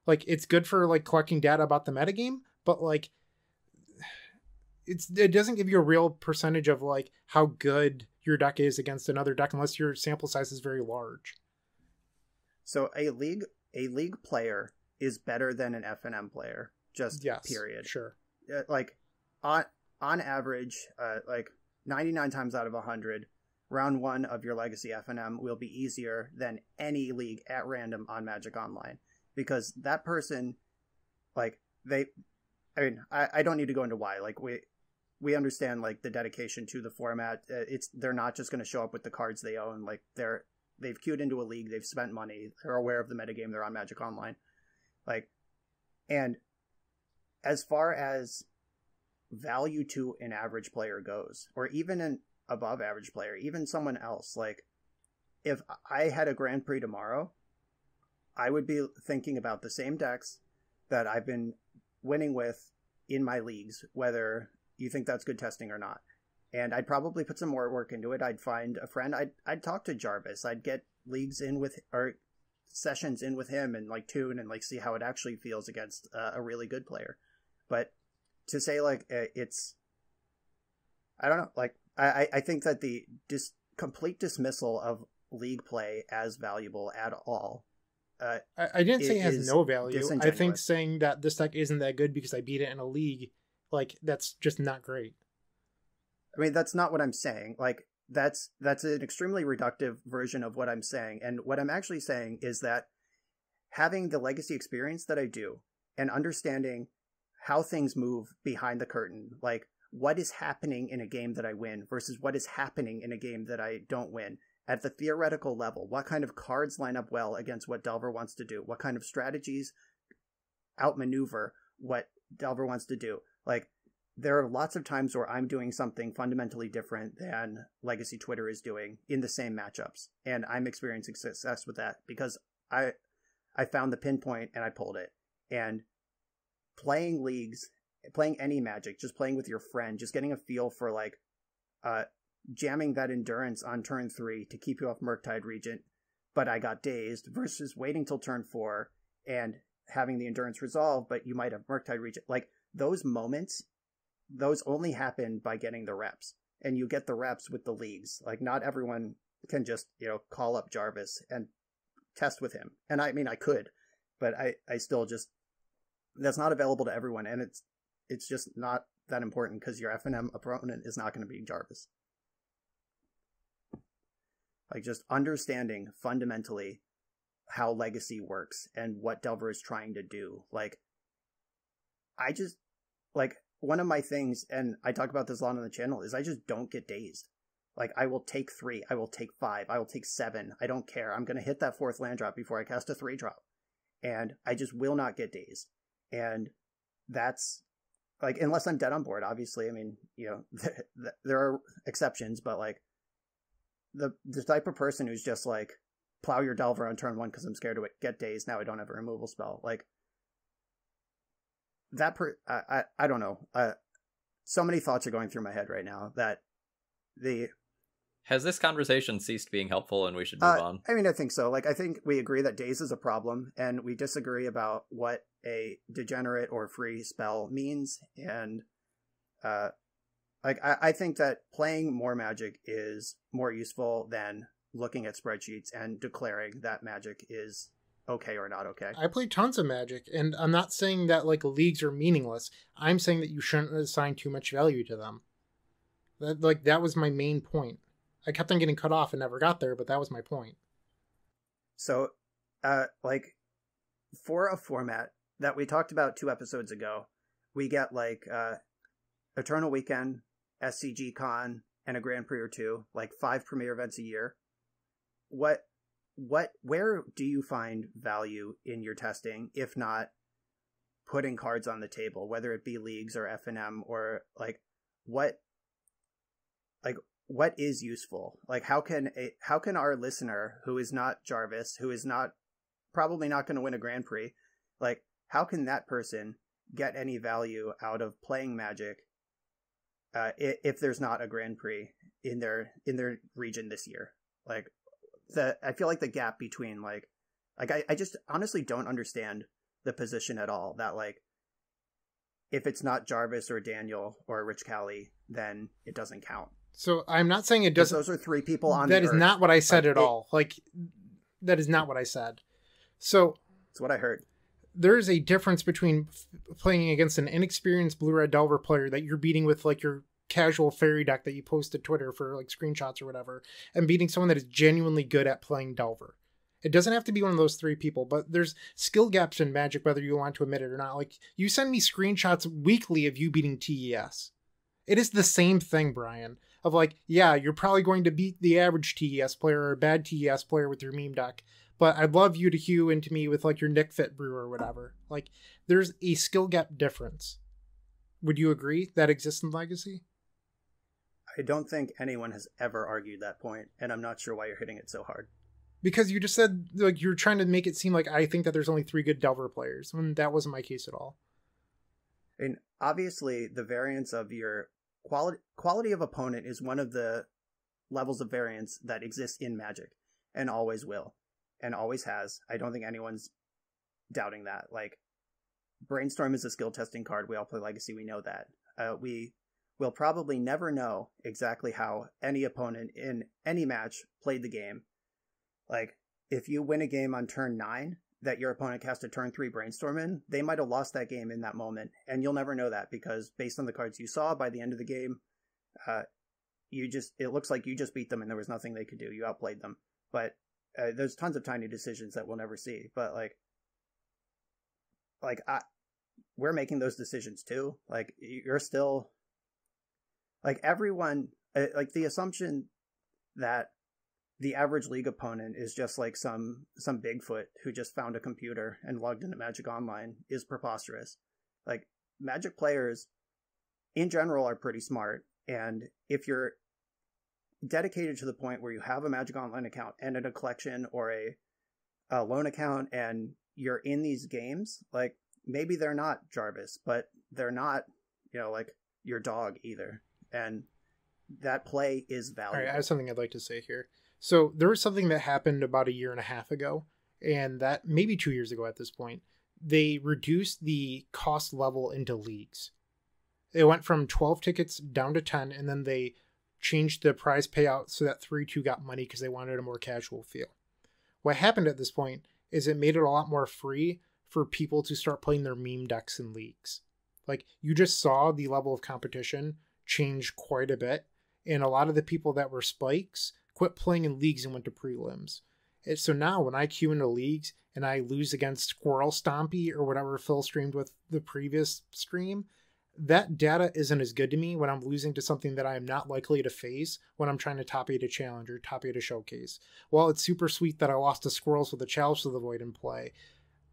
Like, it's good for like collecting data about the metagame, but like it doesn't give you a real percentage of like how good your deck is against another deck unless your sample size is very large. So a league player is better than an FNM player, just yes, period. Sure. Like on average, like 99 times out of 100, round 1 of your Legacy FNM will be easier than any league at random on Magic Online. Because that person, like, I don't need to go into why. Like, we understand, like, the dedication to the format. They're not just going to show up with the cards they own. Like, they've queued into a league. They've spent money. They're aware of the metagame. They're on Magic Online. Like, and as far as value to an average player goes, or even an above average player, even someone else, like, if I had a Grand Prix tomorrow, I would be thinking about the same decks that I've been winning with in my leagues, whether you think that's good testing or not. And I'd probably put some more work into it. I'd find a friend. I'd talk to Jarvis. I'd get leagues in with, or sessions in with him and like tune and like see how it actually feels against a really good player. But to say like it's, I don't know, like I think that the complete dismissal of League play as valuable at all. I didn't say it has no value. I think disingenuous. saying that this deck isn't that good because I beat it in a league, like, that's just not great. I mean, that's not what I'm saying. Like, that's an extremely reductive version of what I'm saying. And what I'm actually saying is that having the Legacy experience that I do and understanding how things move behind the curtain, like what is happening in a game that I win versus what is happening in a game that I don't win, at the theoretical level, what kind of cards line up well against what Delver wants to do, what kind of strategies outmaneuver what Delver wants to do. Like, there are lots of times where I'm doing something fundamentally different than Legacy Twitter is doing in the same matchups, and I'm experiencing success with that because I found the pinpoint and I pulled it. And playing leagues, playing any Magic, just playing with your friend, just getting a feel for like jamming that endurance on turn 3 to keep you off Murktide Regent, but I got dazed, versus waiting till turn 4 and having the endurance resolve, but you might have Murktide Regent. Like, those moments, those only happen by getting the reps, and you get the reps with the leagues. Like, not everyone can just, call up Jarvis and test with him. And I mean, I could, but I still just, that's not available to everyone, and it's just not that important because your FNM opponent is not going to be Jarvis. Like, just understanding fundamentally how Legacy works and what Delver is trying to do. Like, I just, like, one of my things, and I talk about this a lot on the channel, is I just don't get dazed. Like, I will take 3, I will take 5, I will take 7, I don't care. I'm going to hit that 4th land drop before I cast a 3-drop. And I just will not get dazed. And that's, like, unless I'm dead on board, obviously. I mean, there are exceptions, but, like, the type of person who's just like, plow your Delver on turn 1 because I'm scared to get dazed, now I don't have a removal spell. Like, that I don't know. So many thoughts are going through my head right now that Has this conversation ceased being helpful and we should move on? I mean, I think so. Like, I think we agree that daze is a problem, and we disagree about what a degenerate or free spell means. And I think that playing more Magic is more useful than looking at spreadsheets and declaring that Magic is okay or not okay. I play tons of Magic, and I'm not saying that like leagues are meaningless. I'm saying that you shouldn't assign too much value to them. That was my main point. I kept on getting cut off and never got there, but that was my point. So, for a format that we talked about 2 episodes ago, we get like Eternal Weekend, SCG Con, and a Grand Prix or 2, like 5 premier events a year. Where do you find value in your testing, if not putting cards on the table, whether it be leagues or FNM, or like what is useful? Like, how can our listener, who is not Jarvis, who is probably not going to win a Grand Prix, like, how can that person get any value out of playing Magic if there's not a Grand Prix in their region this year? Like, I feel like the gap between I just honestly don't understand the position at all, that like, if it's not Jarvis or Daniel or Rich Callie, then it doesn't count. So I'm not saying it doesn't. Those are 3 people on that the is earth. Not what I said at all. Like, that is not what I said. So that's what I heard. There is a difference between playing against an inexperienced Blue-Red Delver player that you're beating with like your casual fairy deck that you post to Twitter for like screenshots or whatever, and beating someone that is genuinely good at playing Delver. It doesn't have to be one of those 3 people, but there's skill gaps in Magic, whether you want to admit it or not. Like, you send me screenshots weekly of you beating TES. It is the same thing, Brian, of like, yeah, you're probably going to beat the average TES player or a bad TES player with your meme deck, but I'd love you to hew into me with like your Nick Fit Brew or whatever. Like, there's a skill gap difference. Would you agree that exists in Legacy? I don't think anyone has ever argued that point, and I'm not sure why you're hitting it so hard. Because you just said, like, you're trying to make it seem like I think that there's only 3 good Delver players, when that wasn't my case at all. And obviously, the variance of your quality of opponent is one of the levels of variance that exists in Magic, and always will, and always has. I don't think anyone's doubting that. Like, Brainstorm is a skill testing card. We all play Legacy. We know that. We will probably never know exactly how any opponent in any match played the game. Like, if you win a game on turn 9 that your opponent cast a turn 3 Brainstorm in, they might have lost that game in that moment. And you'll never know that because based on the cards you saw by the end of the game, it looks like you just beat them and there was nothing they could do. You outplayed them. But there's tons of tiny decisions that we'll never see. But we're making those decisions too. Like, you're still, like, everyone, like, the assumption that the average League opponent is just like some Bigfoot who just found a computer and logged into Magic Online is preposterous. Like, Magic players in general are pretty smart, and if you're dedicated to the point where you have a Magic Online account and a collection or a loan account and you're in these games, like, maybe they're not Jarvis, but they're not, like, your dog either. And that play is valuable. All right, I have something I'd like to say here. So there was something that happened about 1.5 years ago, and that maybe 2 years ago at this point. They reduced the cost level into leagues. It went from 12 tickets down to 10, and then they changed the prize payout so that 3-2 got money because they wanted a more casual feel. What happened at this point is it made it a lot more free for people to start playing their meme decks in leagues. Like, you just saw the level of competition change quite a bit, and a lot of the people that were spikes quit playing in leagues and went to prelims. And so now when I queue into leagues and I lose against Squirrel Stompy or whatever Phil streamed with the previous stream, that data isn't as good to me when I'm losing to something that I am not likely to face when I'm trying to top 8 a challenge or top 8 a showcase. While it's super sweet that I lost to Squirrels with a Chalice of the Void in play,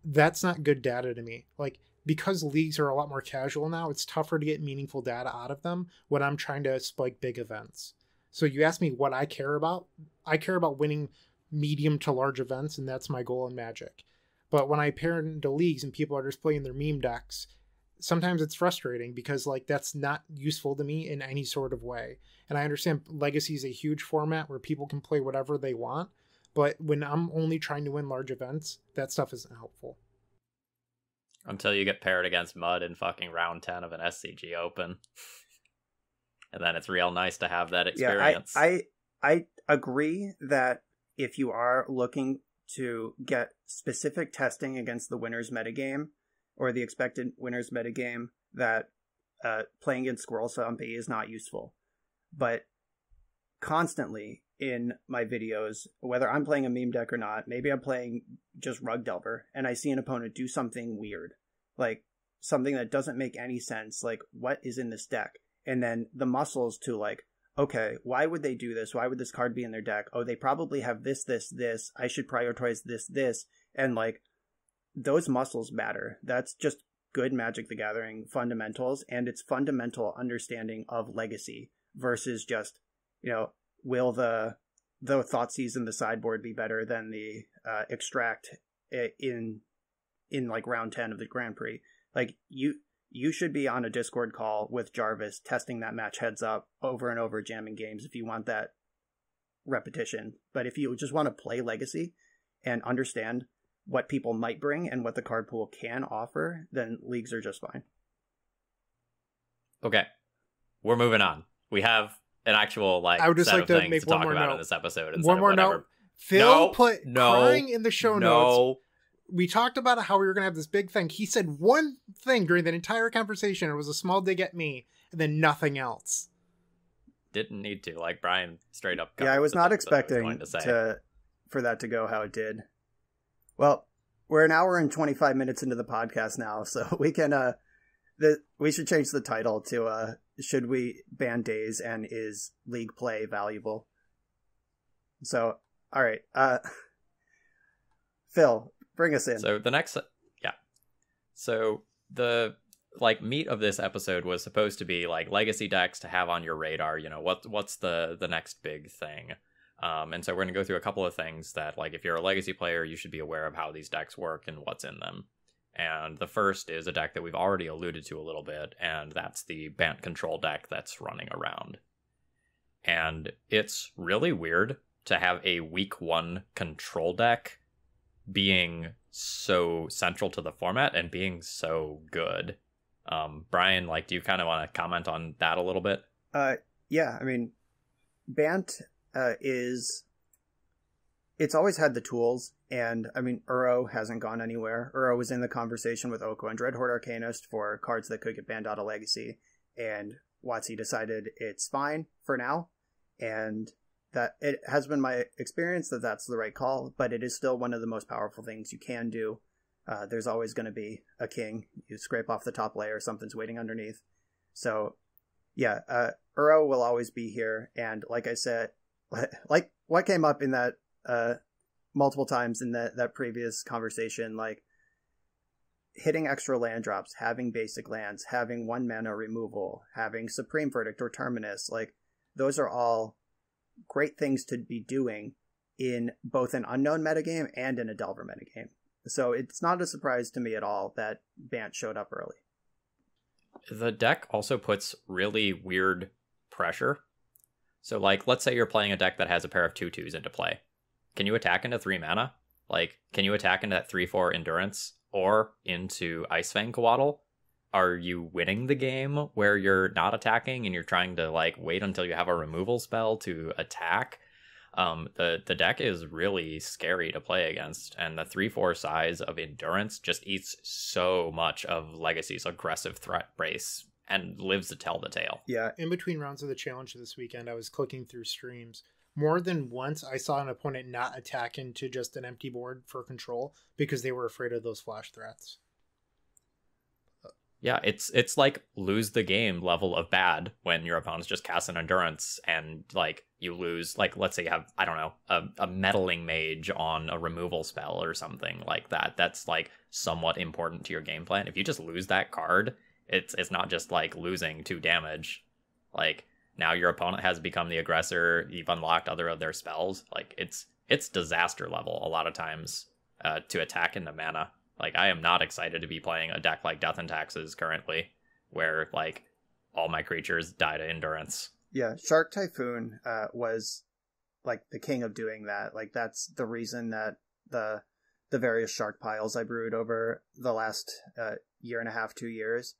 that's not good data to me. Like, because leagues are a lot more casual now, it's tougher to get meaningful data out of them when I'm trying to spike big events. So you ask me what I care about. I care about winning medium to large events, and that's my goal in Magic. But when I pair into leagues and people are just playing their meme decks, sometimes it's frustrating because, like, that's not useful to me in any sort of way. And I understand Legacy is a huge format where people can play whatever they want, but when I'm only trying to win large events, that stuff isn't helpful. Until you get paired against Mud in fucking round 10 of an SCG Open. And then it's real nice to have that experience. Yeah, I agree that if you are looking to get specific testing against the winner's metagame or the expected winner's metagame, that playing against Squirrel Stompy is not useful. But constantly in my videos, whether I'm playing a meme deck or not, maybe I'm playing just Rug Delver, and I see an opponent do something weird, like something that doesn't make any sense, like, what is in this deck? And then the muscles to, like, okay, why would they do this? Why would this card be in their deck? Oh, they probably have this, this, this. I should prioritize this, this. And, like, those muscles matter. That's just good Magic the Gathering fundamentals, and it's fundamental understanding of Legacy versus just, will the Thoughtseize in the sideboard be better than the Extract in like round 10 of the Grand Prix? Like, you should be on a Discord call with Jarvis testing that match heads up over and over, jamming games if you want that repetition. But if you just want to play Legacy and understand what people might bring and what the card pool can offer, then leagues are just fine. Okay, we're moving on. We have an actual I would just set like of to things make to one talk more about note. in this episode. One more whatever. note. Phil put crying in the show notes. No. We talked about how we were going to have this big thing. He said one thing during that entire conversation. It was a small dig at me, and then nothing else. Didn't need to. Like, Brian straight up. Yeah, I was not expecting for that to go how it did. Well, we're an hour and 25 minutes into the podcast now, so we can we should change the title to should we ban days and is league play valuable? So, all right. Phil, bring us in. So the next, So the meat of this episode was supposed to be like legacy decks to have on your radar. What's the next big thing? And so we're going to go through a couple of things that, like, if you're a legacy player, you should be aware of how these decks work and what's in them. And the first is a deck that we've already alluded to a little bit, and that's the Bant Control deck that's running around. And it's really weird to have a week 1 control deck being so central to the format and being so good. Brian, like, do you kind of want to comment on that a little bit? Yeah, I mean, Bant it's always had the tools, and I mean, Uro hasn't gone anywhere. Uro was in the conversation with Oko and Dreadhorde Arcanist for cards that could get banned out of Legacy, and WotC decided it's fine for now, and that it has been my experience that that's the right call, but it is still one of the most powerful things you can do. There's always going to be a king. You scrape off the top layer, something's waiting underneath. So, yeah, Uro will always be here, and like I said, like what came up in that multiple times in that previous conversation, like hitting extra land drops, having basic lands, having 1 mana removal, having Supreme Verdict or Terminus, like those are all great things to be doing in both an unknown metagame and in a Delver metagame. So it's not a surprise to me at all that Bant showed up early. The deck also puts really weird pressure. So, like, let's say you're playing a deck that has a pair of 2/2s into play. Can you attack into 3 mana? Like, can you attack into that 3/4 Endurance or into Icefang Coatl? Are you winning the game where you're not attacking and you're trying to, like, wait until you have a removal spell to attack? The deck is really scary to play against, and the 3/4 size of Endurance just eats so much of Legacy's aggressive threat brace and lives to tell the tale. Yeah. In between rounds of the challenge this weekend, I was clicking through streams. More than once, I saw an opponent not attack into just an empty board for control because they were afraid of those flash threats. Yeah, it's like lose the game level of bad when your opponent's just cast an Endurance and, like, you lose, like, let's say you have, I don't know, a meddling mage on a removal spell or something like that. That's, like, somewhat important to your game plan. If you just lose that card, it's not just, like, losing 2 damage. Like, now your opponent has become the aggressor, you've unlocked other of their spells. Like, it's disaster level a lot of times to attack into mana. Like, I am not excited to be playing a deck like Death and Taxes currently, where, like, all my creatures die to Endurance. Yeah, Shark Typhoon was, like, the king of doing that. Like, that's the reason that the various shark piles I brewed over the last year and a half, 2 years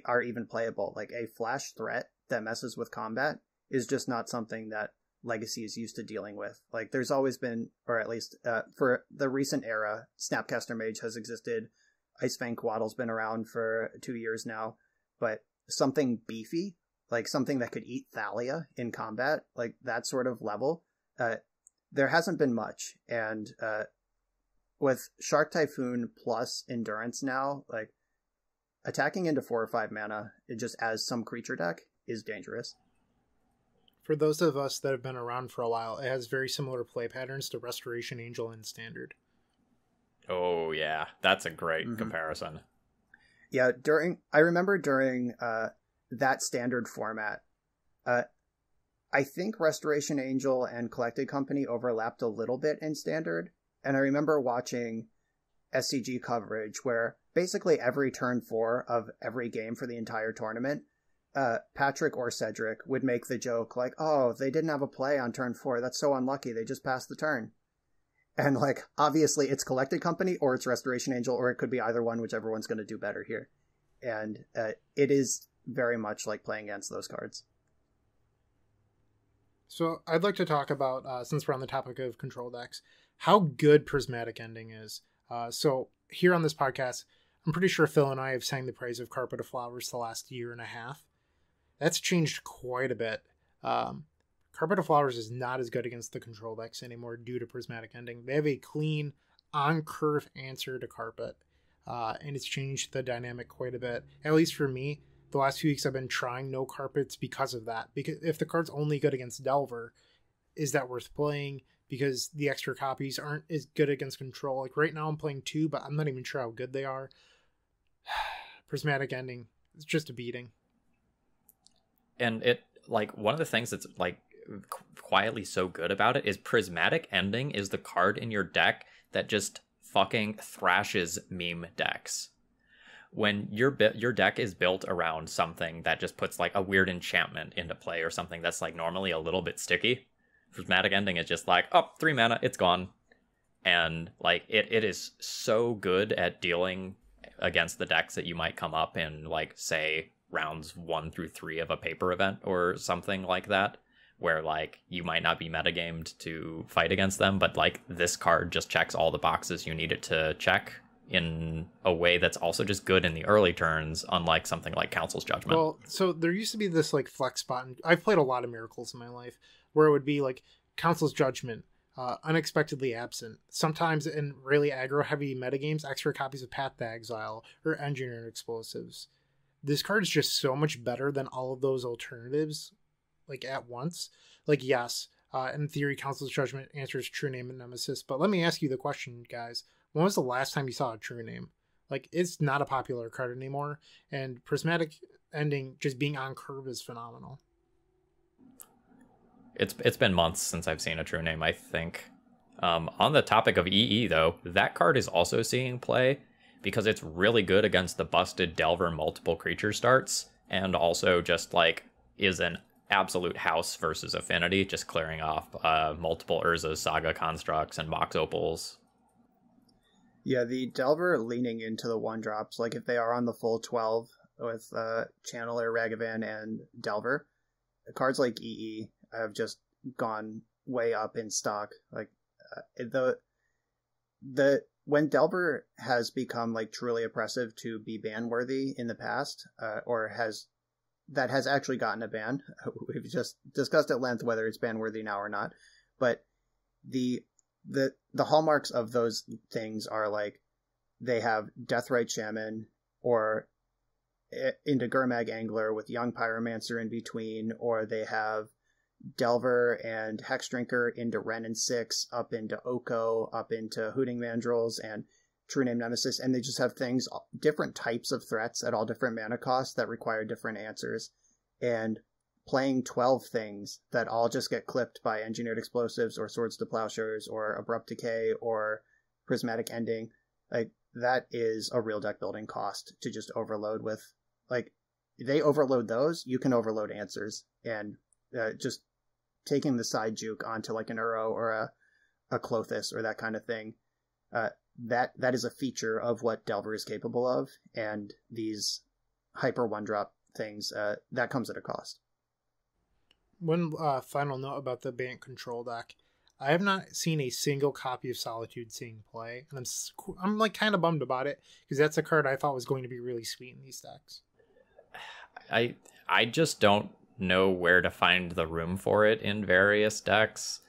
are even playable. Like, a flash threat that messes with combat is just not something that Legacy is used to dealing with. Like, there's always been, or at least for the recent era, Snapcaster Mage has existed. Icefang Coatl's been around for 2 years now, but something beefy, like something that could eat Thalia in combat, like that sort of level, there hasn't been much. And with Shark Typhoon plus Endurance now, like, attacking into 4 or 5 mana, it just as some creature deck is dangerous. For those of us that have been around for a while, it has very similar play patterns to Restoration Angel in Standard. Oh, yeah. That's a great comparison. Yeah, I remember during that Standard format, I think Restoration Angel and Collected Company overlapped a little bit in Standard, and I remember watching SCG coverage where basically every turn 4 of every game for the entire tournament, Patrick or Cedric would make the joke like, oh, they didn't have a play on turn 4. That's so unlucky. They just passed the turn. And, like, obviously it's Collected Company or it's Restoration Angel, or it could be either one, whichever one's going to do better here. And it is very much like playing against those cards. So I'd like to talk about, since we're on the topic of control decks, how good Prismatic Ending is. So here on this podcast, I'm pretty sure Phil and I have sang the praise of Carpet of Flowers the last year and a half. That's changed quite a bit. Carpet of Flowers is not as good against the control decks anymore due to Prismatic Ending. They have a clean, on-curve answer to Carpet, and it's changed the dynamic quite a bit. At least for me, the last few weeks I've been trying no Carpets because of that. Because if the card's only good against Delver, is that worth playing? Because the extra copies aren't as good against control. Like, right now I'm playing 2, but I'm not even sure how good they are. Prismatic Ending, it's just a beating. And it, like, one of the things that's, like, quietly so good about it is Prismatic Ending is the card in your deck that just fucking thrashes meme decks. When your deck is built around something that just puts, like, a weird enchantment into play or something that's, like, normally a little bit sticky, Prismatic Ending is just like, oh, 3 mana, it's gone. And like it is so good at dealing against the decks that you might come up in, like, say, rounds 1 through 3 of a paper event or something like that, where like you might not be metagamed to fight against them, but like this card just checks all the boxes you need it to check in a way that's also just good in the early turns, unlike something like Council's Judgment. Well, so there used to be this like flex spot, and I've played a lot of Miracles in my life, where it would be like Council's Judgment, unexpectedly absent. Sometimes in really aggro heavy metagames, extra copies of Path to Exile or Engineered Explosives. This card is just so much better than all of those alternatives, like at once. Like, yes, in theory, Council's Judgment answers True Name and Nemesis, but let me ask you the question, guys. When was the last time you saw a True Name? Like, it's not a popular card anymore, and Prismatic Ending just being on curve is phenomenal. It's been months since I've seen a True Name, I think. On the topic of EE, though, that card is also seeing play because it's really good against the busted Delver multiple creature starts, and also just, like, is an absolute house versus affinity, just clearing off multiple Urza's Saga Constructs and Mox Opals. Yeah, the Delver leaning into the 1-drops, like if they are on the full 12 with Channeler, Ragavan, and Delver, cards like EE have just gone way up in stock. Like when Delver has become like truly oppressive to be ban worthy in the past, or has actually gotten a ban. We've just discussed at length whether it's ban worthy now or not. But the hallmarks of those things are like they have Deathrite Shaman or into Gurmag Angler with Young Pyromancer in between, or they have Delver and Hexdrinker into Wrenn and 6, up into Oko, up into Hooting Mandrills and True Name Nemesis, and they just have things, different types of threats at all different mana costs that require different answers. And playing 12 things that all just get clipped by Engineered Explosives or Swords to Plowshares or Abrupt Decay or Prismatic Ending, like that is a real deck building cost to just overload with. Like, they overload those, you can overload answers, and just taking the side juke onto like an Uro or a Klothys or that kind of thing, that is a feature of what Delver is capable of, and these hyper 1-drop things, that comes at a cost. One final note about the Bant Control deck. I have not seen a single copy of Solitude seeing play, and I'm like kind of bummed about it, because that's a card I thought was going to be really sweet in these decks. I just don't know where to find the room for it in various decks.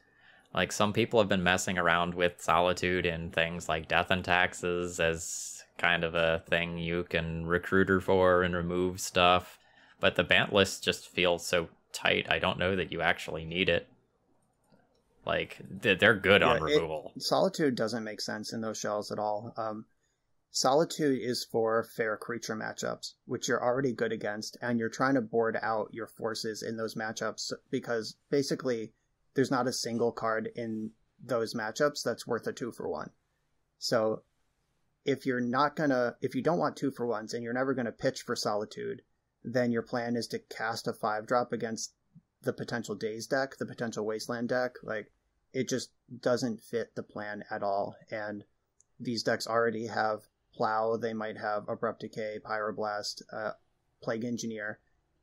Like, some people have been messing around with Solitude in things like Death and Taxes as kind of a thing you can recruiter for and remove stuff. But the Bant list just feels so tight. I don't know that you actually need it. Like, they're good on removal. Solitude doesn't make sense in those shells at all. Solitude is for fair creature matchups, which you're already good against, and you're trying to board out your forces in those matchups, because basically there's not a single card in those matchups that's worth a 2-for-1. So if you don't want 2-for-1s and you're never going to pitch for Solitude, then your plan is to cast a 5-drop against the potential Daze deck, the potential Wasteland deck. Like, it just doesn't fit the plan at all. And these decks already have Plow, they might have Abrupt Decay, Pyroblast, Plague Engineer,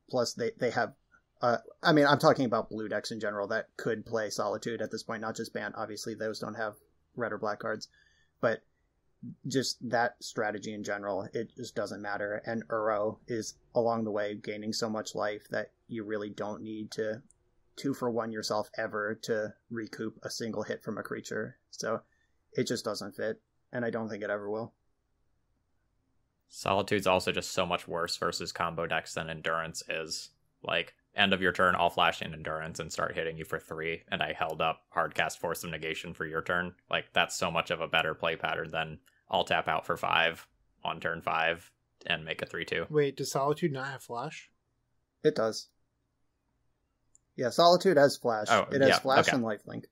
plus they have I'm talking about blue decks in general that could play Solitude at this point, not just Bant. Obviously, those don't have red or black cards. But just that strategy in general, it just doesn't matter. And Uro is, along the way, gaining so much life that you really don't need to 2-for-1 yourself ever to recoup a single hit from a creature. So it just doesn't fit, and I don't think it ever will. Solitude's also just so much worse versus combo decks than Endurance is. Like, end of your turn, I'll flash in Endurance and start hitting you for 3, and I held up Hardcast Force of Negation for your turn. Like, that's so much of a better play pattern than I'll tap out for 5 on turn 5 and make a 3-2. Wait, does Solitude not have flash? It does. Yeah, Solitude has flash. It has flash and lifelink.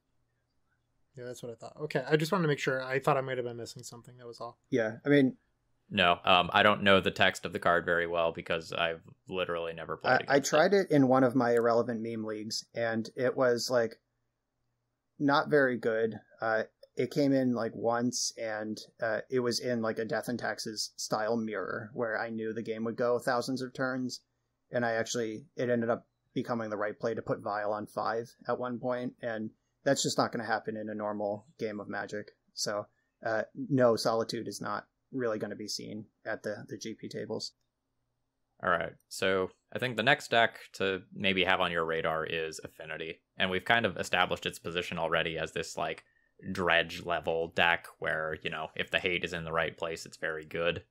Yeah, that's what I thought. Okay, I just wanted to make sure. I thought I might have been missing something. That was all. Yeah, I mean... No, I don't know the text of the card very well because I've literally never played I tried it in one of my Irrelevant meme leagues, and it was, like, not very good. it came in like once, and it was in like a Death and Taxes style mirror where I knew the game would go thousands of turns, and it ended up becoming the right play to put Vile on 5 at one point, and that's just not going to happen in a normal game of Magic. So no, Solitude is not really going to be seen at the GP tables. All right, so I think the next deck to maybe have on your radar is Affinity, and we've kind of established its position already as this like dredge level deck where, you know, if the hate is in the right place, it's very good.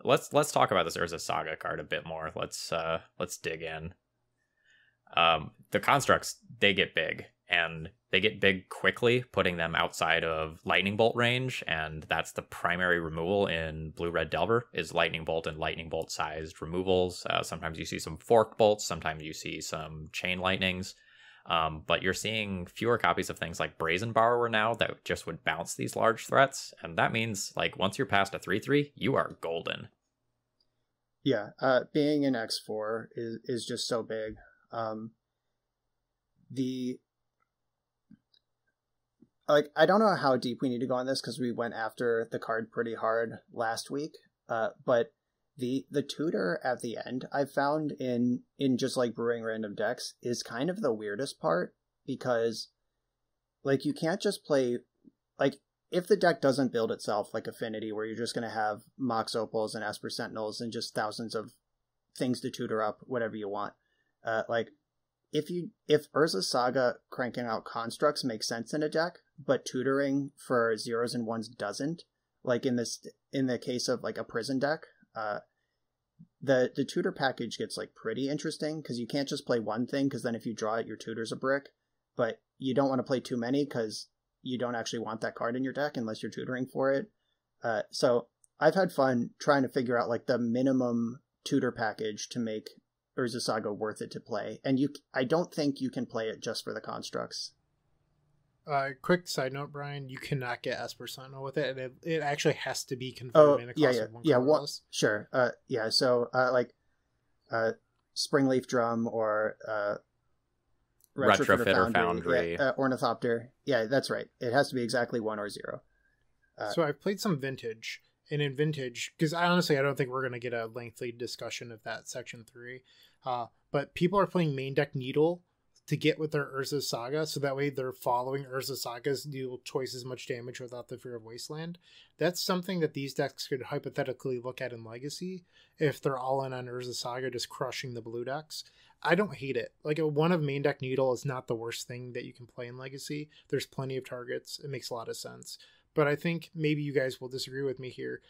Let's talk about this Urza Saga card a bit more. Let's dig in. The constructs, they get big, and they get big quickly, putting them outside of Lightning Bolt range, and that's the primary removal in Blue-Red Delver, is Lightning Bolt and Lightning Bolt-sized removals. Sometimes you see some Forked Bolts, sometimes you see some Chain Lightnings, but you're seeing fewer copies of things like Brazen Borrower now that just would bounce these large threats, and that means, like, once you're past a 3/3, you are golden. Yeah, being an X4 is just so big. I don't know how deep we need to go on this because we went after the card pretty hard last week. But the tutor at the end I found in just like brewing random decks is kind of the weirdest part, because like you can't just play, like, if the deck doesn't build itself like Affinity, where you're just going to have Mox Opals and Esper Sentinels and just thousands of things to tutor up whatever you want. If Urza Saga cranking out constructs makes sense in a deck, but tutoring for 0s and 1s doesn't, like in the case of like a prison deck, the tutor package gets like pretty interesting, because you can't just play one thing, because then if you draw it, your tutor's a brick, but you don't want to play too many because you don't actually want that card in your deck unless you're tutoring for it. So I've had fun trying to figure out like the minimum tutor package to make Urza Saga worth it to play, and I don't think you can play it just for the constructs. Quick side note, Brian, you cannot get Esper Sentinel with it, and it actually has to be confirmed in a class of one colorless. Sure. So Springleaf Drum or Retrofitter Foundry. Ornithopter. Yeah, that's right. It has to be exactly 1 or 0. So I've played some Vintage. And in Vintage, because I don't think we're going to get a lengthy discussion of that Section 3. But people are playing main deck Needle to get with their Urza Saga, so that way they're following Urza Saga's deal twice as much damage without the fear of Wasteland. That's something that these decks could hypothetically look at in Legacy, if they're all in on Urza Saga, just crushing the blue decks. I don't hate it. Like, one of main deck Needle is not the worst thing that you can play in Legacy. There's plenty of targets. It makes a lot of sense. But I think maybe you guys will disagree with me here.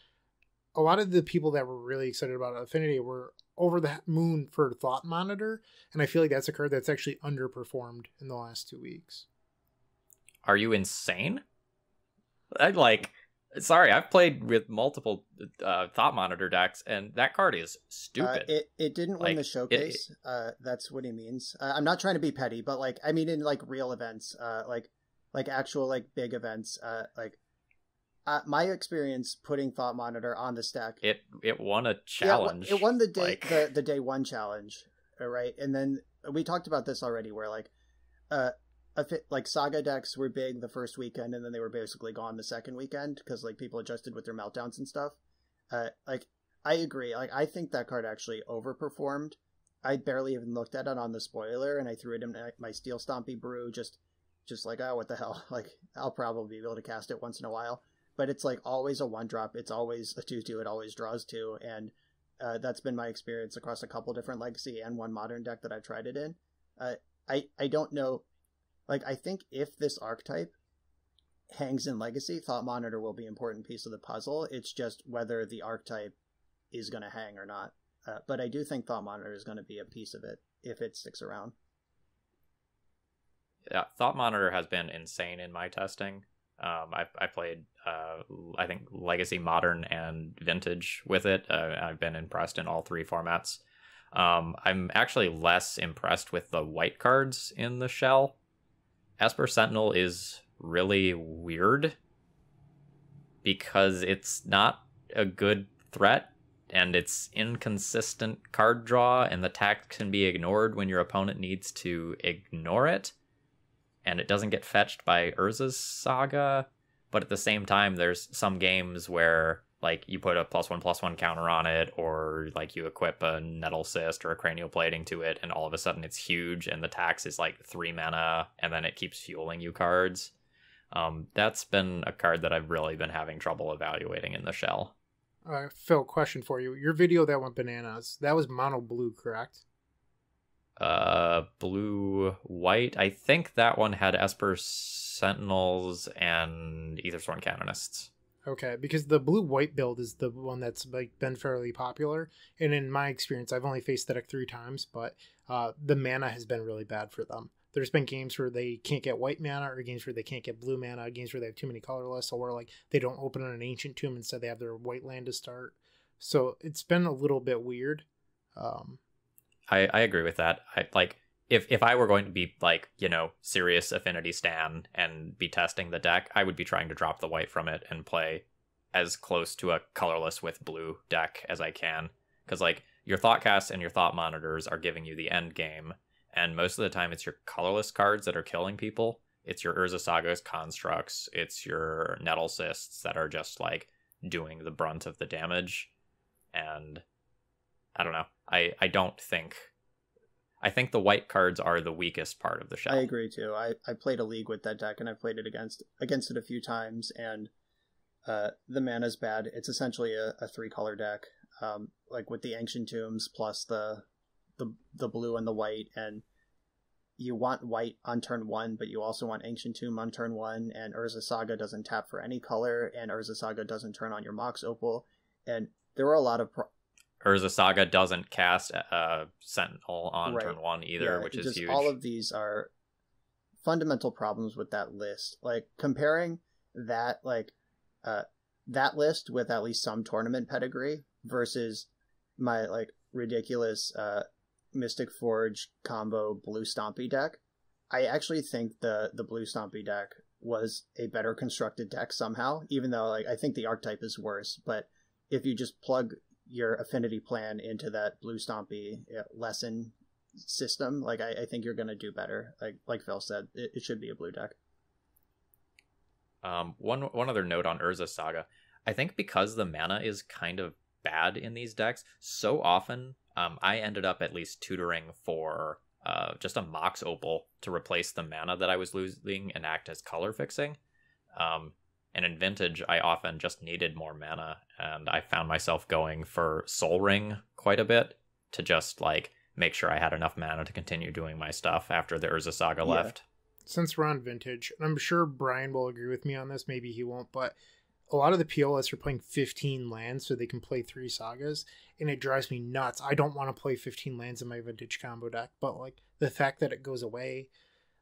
A lot of the people that were really excited about Affinity were over the moon for Thought Monitor, and I feel like that's a card that's actually underperformed in the last 2 weeks. Are you insane? Sorry, I've played with multiple Thought Monitor decks, and that card is stupid. It didn't win the showcase. That's what he means. I'm not trying to be petty, but like, I mean, in like real events, like actual like big events, my experience putting Thought Monitor on the stack, it won a challenge. Yeah, it won the day the day one challenge, right? And then we talked about this already, where like Saga decks were big the first weekend, and then they were basically gone the second weekend because like people adjusted with their meltdowns and stuff. Like, I agree. Like, I think that card actually overperformed. I barely even looked at it on the spoiler, and I threw it in my Steel Stompy brew, just like, oh, what the hell? Like, I'll probably be able to cast it once in a while. But it's like always a 1-drop. It's always a 2/2. It always draws 2. And that's been my experience across a couple different Legacy and one Modern deck that I've tried it in. I don't know. Like, I think if this archetype hangs in Legacy, Thought Monitor will be an important piece of the puzzle. It's just whether the archetype is going to hang or not. But I do think Thought Monitor is going to be a piece of it if it sticks around. Yeah, Thought Monitor has been insane in my testing. I played, I think, Legacy, Modern, and Vintage with it. I've been impressed in all 3 formats. I'm actually less impressed with the white cards in the shell. Esper Sentinel is really weird because it's not a good threat, and it's inconsistent card draw, and the tax can be ignored when your opponent needs to ignore it. and it doesn't get fetched by Urza's Saga. But at the same time, there's some games where like you put a +1/+1 counter on it, or like you equip a Nettle Cyst or a Cranial Plating to it, and all of a sudden it's huge, and the tax is like 3 mana, and then it keeps fueling you cards. That's been a card that I've really been having trouble evaluating in the shell. Phil, question for you. Your video that went bananas, that was mono blue, correct? Blue, white. I think that one had Esper Sentinels and Aethersworn Canonists. Okay, because the blue-white build is the one that's like been fairly popular, and in my experience, I've only faced the deck 3 times, but the mana has been really bad for them. There's been games where they can't get white mana, or games where they can't get blue mana, games where they have too many colorless, or where like they don't open on an Ancient Tomb, instead they have their white land to start. So it's been a little bit weird. I agree with that. If I were going to be like, serious Affinity stan and be testing the deck, I would be trying to drop the white from it and play as close to a colorless with blue deck as I can. Because like your Thoughtcast and your Thought Monitors are giving you the end game, and most of the time it's your colorless cards that are killing people. It's your Urza Saga's Constructs, it's your Nettle Cysts that are just like doing the brunt of the damage. And I don't know. I think the white cards are the weakest part of the shell. I agree too. I played a league with that deck, and I played it against it a few times, and the mana's bad. It's essentially a 3-color deck, like with the Ancient Tombs plus the blue and the white, and you want white on turn 1, but you also want Ancient Tomb on turn 1, and Urza Saga doesn't tap for any color, and Urza Saga doesn't turn on your Mox Opal, and there were a lot of Urza Saga doesn't cast Sentinel on right. turn 1 either, yeah, which is huge. All of these are fundamental problems with that list. Like comparing that that list with at least some tournament pedigree versus my like ridiculous Mystic Forge combo Blue Stompy deck. I actually think the Blue Stompy deck was a better constructed deck somehow, even though like I think the archetype is worse. But if you just plug your affinity plan into that Blue Stompy lesson system, like I think you're going to do better. Like Phil said, it should be a blue deck. One other note on Urza Saga. I think because the mana is kind of bad in these decks, so often I ended up at least tutoring for just a Mox Opal to replace the mana that I was losing and act as color fixing. And in Vintage, I often just needed more mana, and I found myself going for Soul Ring quite a bit to just like make sure I had enough mana to continue doing my stuff after the Urza Saga left. Since we're on Vintage, and I'm sure Brian will agree with me on this, maybe he won't, but a lot of the POS are playing 15 lands so they can play 3 sagas, and it drives me nuts. I don't want to play 15 lands in my Vintage combo deck, but like the fact that it goes away,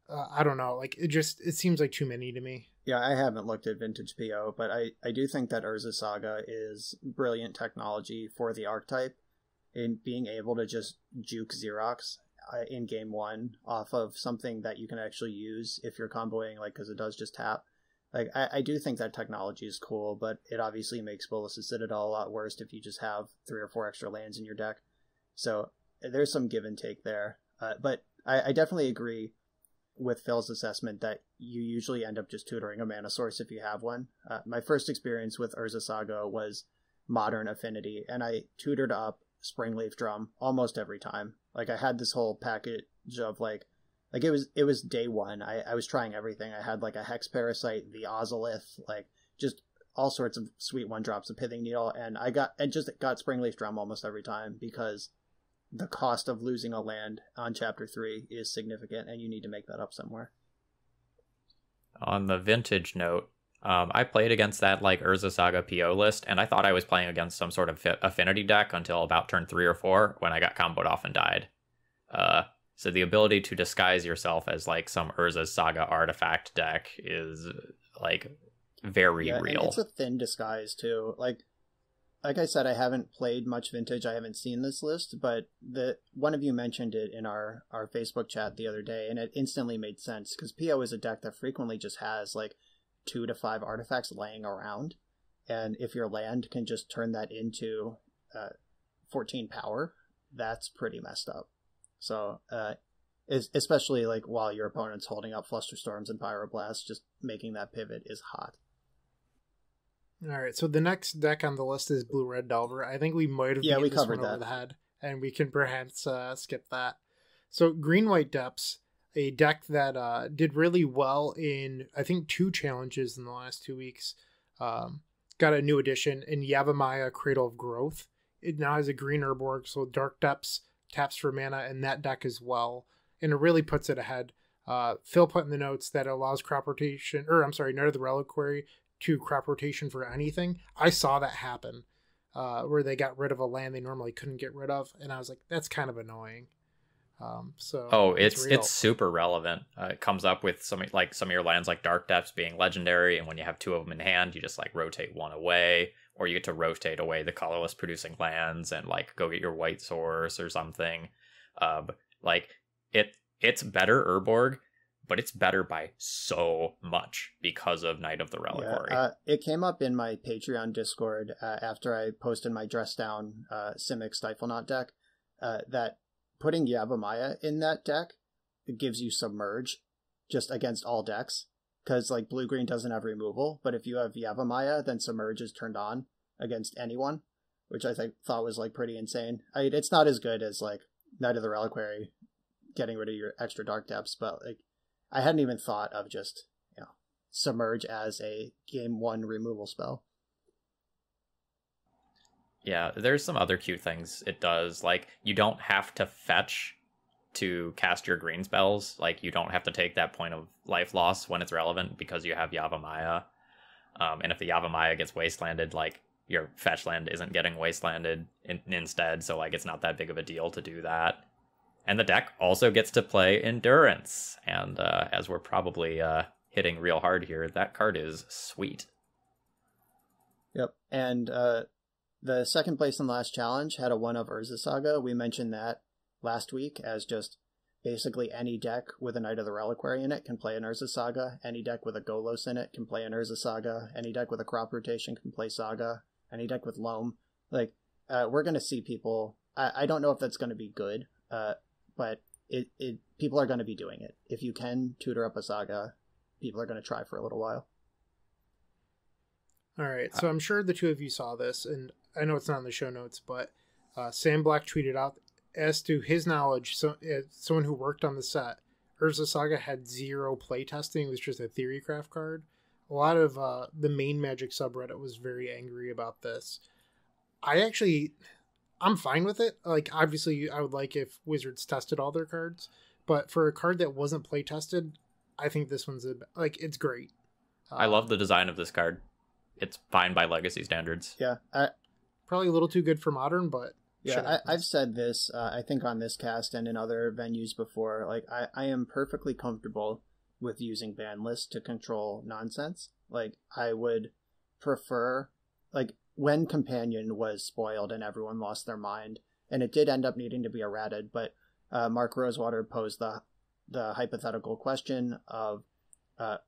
I don't know, like it seems like too many to me. Yeah, I haven't looked at Vintage PO, but I do think that Urza Saga is brilliant technology for the archetype in being able to just juke Xerox in game 1 off of something that you can actually use if you're comboing, like, because it does just tap. Like, I do think that technology is cool, but it obviously makes Bolas' Citadel a lot worse if you just have 3 or 4 extra lands in your deck. So there's some give and take there. But I definitely agree with Phil's assessment that you usually end up just tutoring a mana source if you have one. My first experience with Urza Saga was Modern Affinity, and I tutored up Springleaf Drum almost every time. Like I had this whole package of like it was day 1. I was trying everything. I had like a Hex Parasite, the Ozolith, like just all sorts of sweet 1-drops of Pithing Needle, and I got Springleaf Drum almost every time because the cost of losing a land on Chapter 3 is significant, and you need to make that up somewhere. On the Vintage note, I played against that like Urza Saga PO list, and I thought I was playing against some sort of affinity deck until about turn 3 or 4 when I got comboed off and died. So the ability to disguise yourself as like some Urza Saga artifact deck is like very real. And it's a thin disguise too. Like I said, I haven't played much Vintage. I haven't seen this list, but one of you mentioned it in our Facebook chat the other day, and it instantly made sense because PO is a deck that frequently just has like 2 to 5 artifacts laying around, and if your land can just turn that into 14 power, that's pretty messed up. So especially like while your opponent's holding up Flusterstorms and Pyroblasts, just making that pivot is hot. All right, so the next deck on the list is Blue-Red Delver. I think we might have beat we this covered one over that. the head, and we can perhaps skip that. So Green-White Depths, a deck that did really well in, I think, 2 challenges in the last 2 weeks. Got a new addition in Yavimaya, Cradle of Growth. It now has a green Urborg, so Dark Depths taps for mana in that deck as well, and it really puts it ahead. Phil put in the notes that it allows crop rotation, Night of the Reliquary to crop rotation for anything. I saw that happen, where they got rid of a land they normally couldn't get rid of, and I was like, that's kind of annoying. It's super relevant. It comes up with some of your lands like Dark Depths being legendary, and when you have 2 of them in hand, you just like rotate 1 away, or you get to rotate away the colorless producing lands and like go get your white source or something. It's better Urborg, but it's better by so much because of Knight of the Reliquary. Yeah, it came up in my Patreon Discord after I posted my dress down Simic Stiflenaught deck that putting Yavimaya in that deck, it gives you Submerge just against all decks, because like blue-green doesn't have removal, but if you have Yavimaya, then Submerge is turned on against anyone, which I thought was like pretty insane. It's not as good as like Knight of the Reliquary getting rid of your extra Dark Depths, but like I hadn't even thought of just Submerge as a game 1 removal spell. Yeah, there's some other cute things it does. Like, you don't have to fetch to cast your green spells. Like, you don't have to take that point of life loss when it's relevant because you have Yavimaya. And if the Yavimaya gets wastelanded, like, your fetch land isn't getting wastelanded instead, so, like, it's not that big of a deal to do that. And the deck also gets to play Endurance. And as we're probably hitting real hard here, that card is sweet. Yep, and the second place in the last challenge had a 1 of Urza Saga. We mentioned that last week as just basically any deck with a Knight of the Reliquary in it can play an Urza Saga. Any deck with a Golos in it can play an Urza Saga. Any deck with a crop rotation can play Saga. Any deck with Loam. Like, we're going to see people... I don't know if that's going to be good, but people are going to be doing it. If you can tutor up a Saga, people are going to try for a little while. All right, so I'm sure the 2 of you saw this, and I know it's not in the show notes, but Sam Black tweeted out, as to his knowledge, someone who worked on the set, Urza Saga had 0 playtesting. It was just a Theorycraft card. A lot of the main Magic subreddit was very angry about this. I'm fine with it. Like, obviously, I would like if Wizards tested all their cards, but for a card that wasn't playtested, I think this one's it's great. I love the design of this card. It's fine by Legacy standards. Yeah. Probably a little too good for Modern, but... Yeah, I've said this, I think on this cast and in other venues before, like, I am perfectly comfortable with using ban list to control nonsense. Like, I would prefer, like, when Companion was spoiled and everyone lost their mind, and it did end up needing to be errated, but Mark Rosewater posed the hypothetical question of,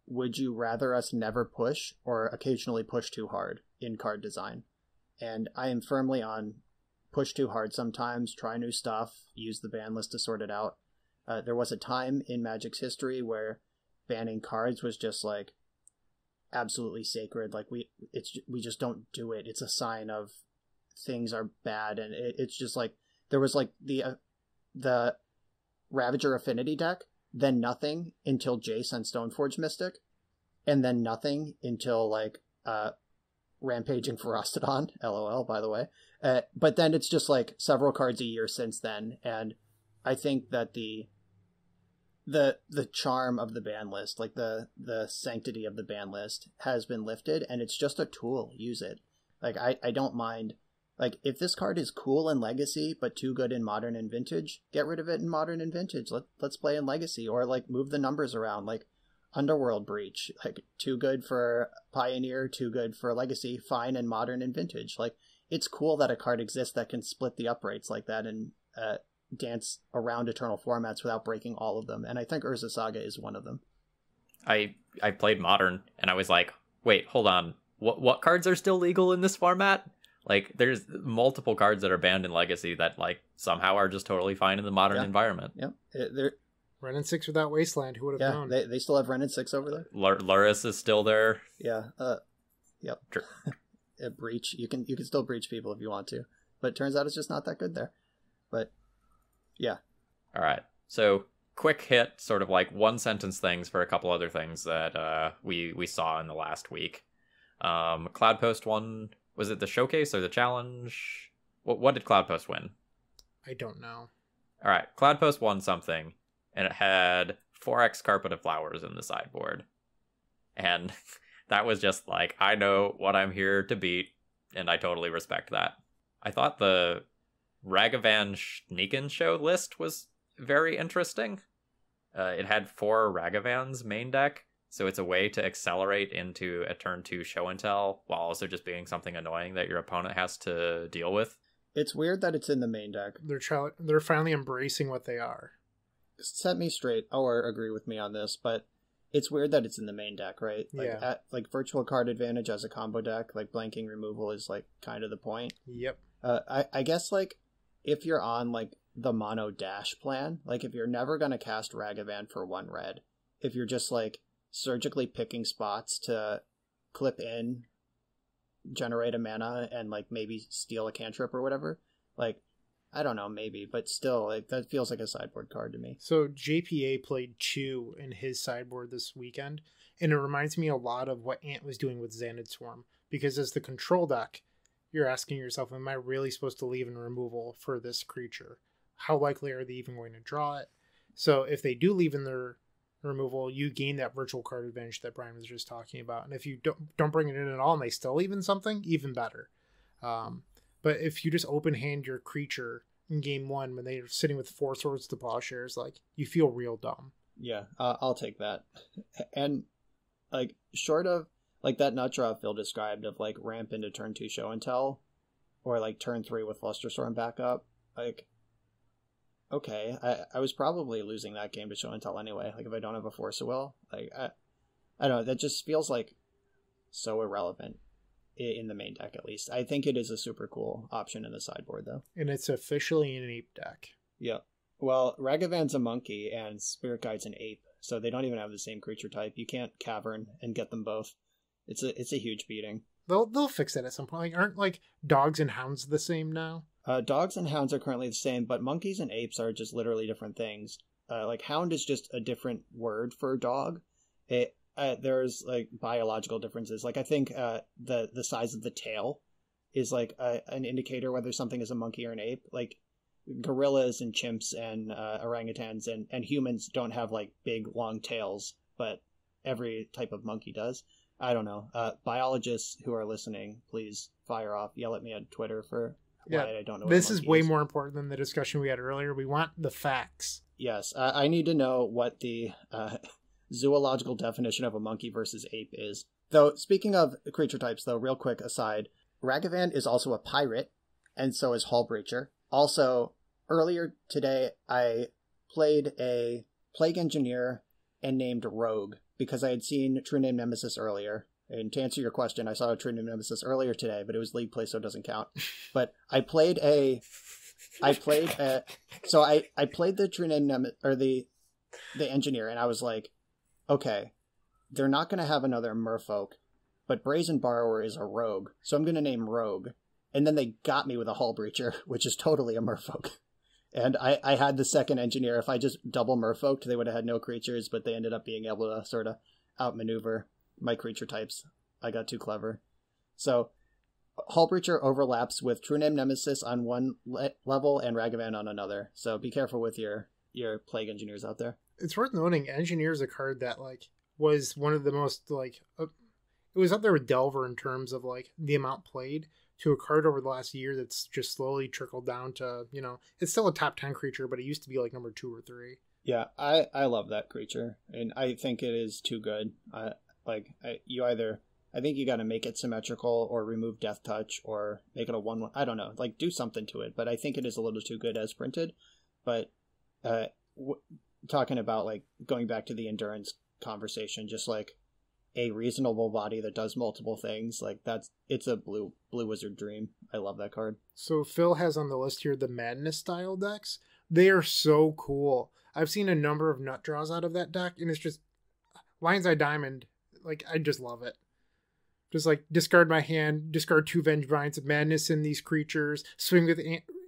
would you rather us never push or occasionally push too hard in card design? And I am firmly on push too hard sometimes, try new stuff, use the ban list to sort it out. There was a time in Magic's history where banning cards was just like absolutely sacred. Like we just don't do it. It's a sign of things are bad, and it's just like there was like the Ravager Affinity deck, then nothing until Jace and Stoneforge Mystic, and then nothing until like Rampaging Ferostodon, LOL, by the way. But then it's just like several cards a year since then, and I think that the charm of the ban list, like the sanctity of the ban list, has been lifted, and it's just a tool. Use it. Like I don't mind. Like, if this card is cool in Legacy but too good in Modern and Vintage, get rid of it in Modern and Vintage. Let's play in Legacy, or like move the numbers around. Like Underworld Breach, like too good for Pioneer, too good for Legacy, fine in Modern and Vintage. Like, it's cool that a card exists that can split the uprights like that and dance around Eternal formats without breaking all of them. And I think Urza Saga is one of them. I played Modern and I was like, wait, hold on. What cards are still legal in this format? Like, there's multiple cards that are banned in Legacy that, like, somehow are just totally fine in the Modern environment. Yep. Ren and 6 without Wasteland. Who would have Yeah, known? they still have Ren and 6 over there. Luris is still there. Yeah. Yep. Breach. You can still breach people if you want to, but it turns out it's just not that good there. But yeah. All right. So quick hit, sort of like one sentence things for a couple other things that we saw in the last week. Cloudpost won. Was it the showcase or the challenge? What did Cloudpost win? I don't know. All right. Cloudpost won something, and it had 4x Carpet of Flowers in the sideboard, and that was just like, I know what I'm here to beat, and I totally respect that. I thought the Ragavan Sneakin' Show list was very interesting. It had 4 Ragavans main deck, so it's a way to accelerate into a turn 2 show and tell while also just being something annoying that your opponent has to deal with. It's weird that it's in the main deck. They're finally embracing what they are. Set me straight, or agree with me on this, but it's weird that it's in the main deck, right? Yeah. Virtual Card Advantage as a combo deck, like blanking removal is like kind of the point. Yep. I guess like if you're on like the mono dash plan, like if you're never gonna cast Ragavan for 1 red, if you're just like surgically picking spots to clip in, generate a mana, and like maybe steal a cantrip or whatever, like I don't know, maybe, but still, like, that feels like a sideboard card to me. So JPA played 2 in his sideboard this weekend, and it reminds me a lot of what Ant was doing with Xanad Swarm, because as the control deck, you're asking yourself, am I really supposed to leave in removal for this creature? How likely are they even going to draw it? So if they do leave in their removal, you gain that virtual card advantage that Brian was just talking about. And if you don't bring it in at all and they still leave in something, even better. But if you just open hand your creature in game 1 when they're sitting with 4 Swords to Plowshares, like, you feel real dumb. Yeah, I'll take that. And like, short of like that nut draw Phil described of like ramp into turn 2 show and tell, or like turn 3 with Flusterstorm backup, like, okay, I was probably losing that game to show and tell anyway. Like, if I don't have a Force of Will, like, I don't know, that just feels like so irrelevant in the main deck, at least. I think it is a super cool option in the sideboard, though. And it's officially an ape deck. Yeah. Well, Ragavan's a monkey and Spirit Guide's an ape, so they don't even have the same creature type. You can't cavern and get them both. It's a huge beating. They'll fix it at some point. Like, aren't like dogs and hounds the same now? Dogs and hounds are currently the same, but monkeys and apes are just literally different things. Like, hound is just a different word for dog. There's like biological differences. Like, I think the size of the tail is like an indicator whether something is a monkey or an ape. Like, gorillas and chimps and orangutans and humans don't have like big long tails, but every type of monkey does. I don't know. Biologists who are listening, please fire off. Yell at me on Twitter for why I don't know. This is way more important than the discussion we had earlier. We want the facts. Yes, I need to know what the zoological definition of a monkey versus ape is. Though, speaking of creature types, though, real quick aside, Ragavan is also a pirate, and so is Hullbreacher. Also, earlier today, I played a Plague Engineer and named Rogue, because I had seen True Name Nemesis earlier. And to answer your question, I saw a True Name Nemesis earlier today, but it was league play, so it doesn't count. But I played the True Name or the Engineer, and I was like, okay, they're not going to have another Merfolk, but Brazen Borrower is a rogue, so I'm going to name Rogue. And then they got me with a Hullbreacher, which is totally a Merfolk. And I had the second Engineer. If I just double Merfolked, they would have had no creatures, but they ended up being able to sort of outmaneuver my creature types. I got too clever. So Hullbreacher overlaps with True Name Nemesis on one level and Ragavan on another. So be careful with your Plague Engineers out there. It's worth noting, Engineer is a card that like was one of the most like it was up there with Delver in terms of like the amount played, to a card over the last year that's just slowly trickled down to, you know, it's still a top 10 creature, but it used to be like number 2 or 3. Yeah, I love that creature, and I think it is too good. I think you got to make it symmetrical or remove Death Touch or make it a 1/1. I don't know, like do something to it, but I think it is a little too good as printed. But talking about like going back to the endurance conversation, just like a reasonable body that does multiple things, like it's a blue wizard dream. I love that card. So Phil has on the list here the Madness style decks. They are so cool. I've seen a number of nut draws out of that deck, and it's just Lion's Eye Diamond. Like, I just love it. Just like discard my hand, discard 2 Vengevines of Madness in these creatures, swing with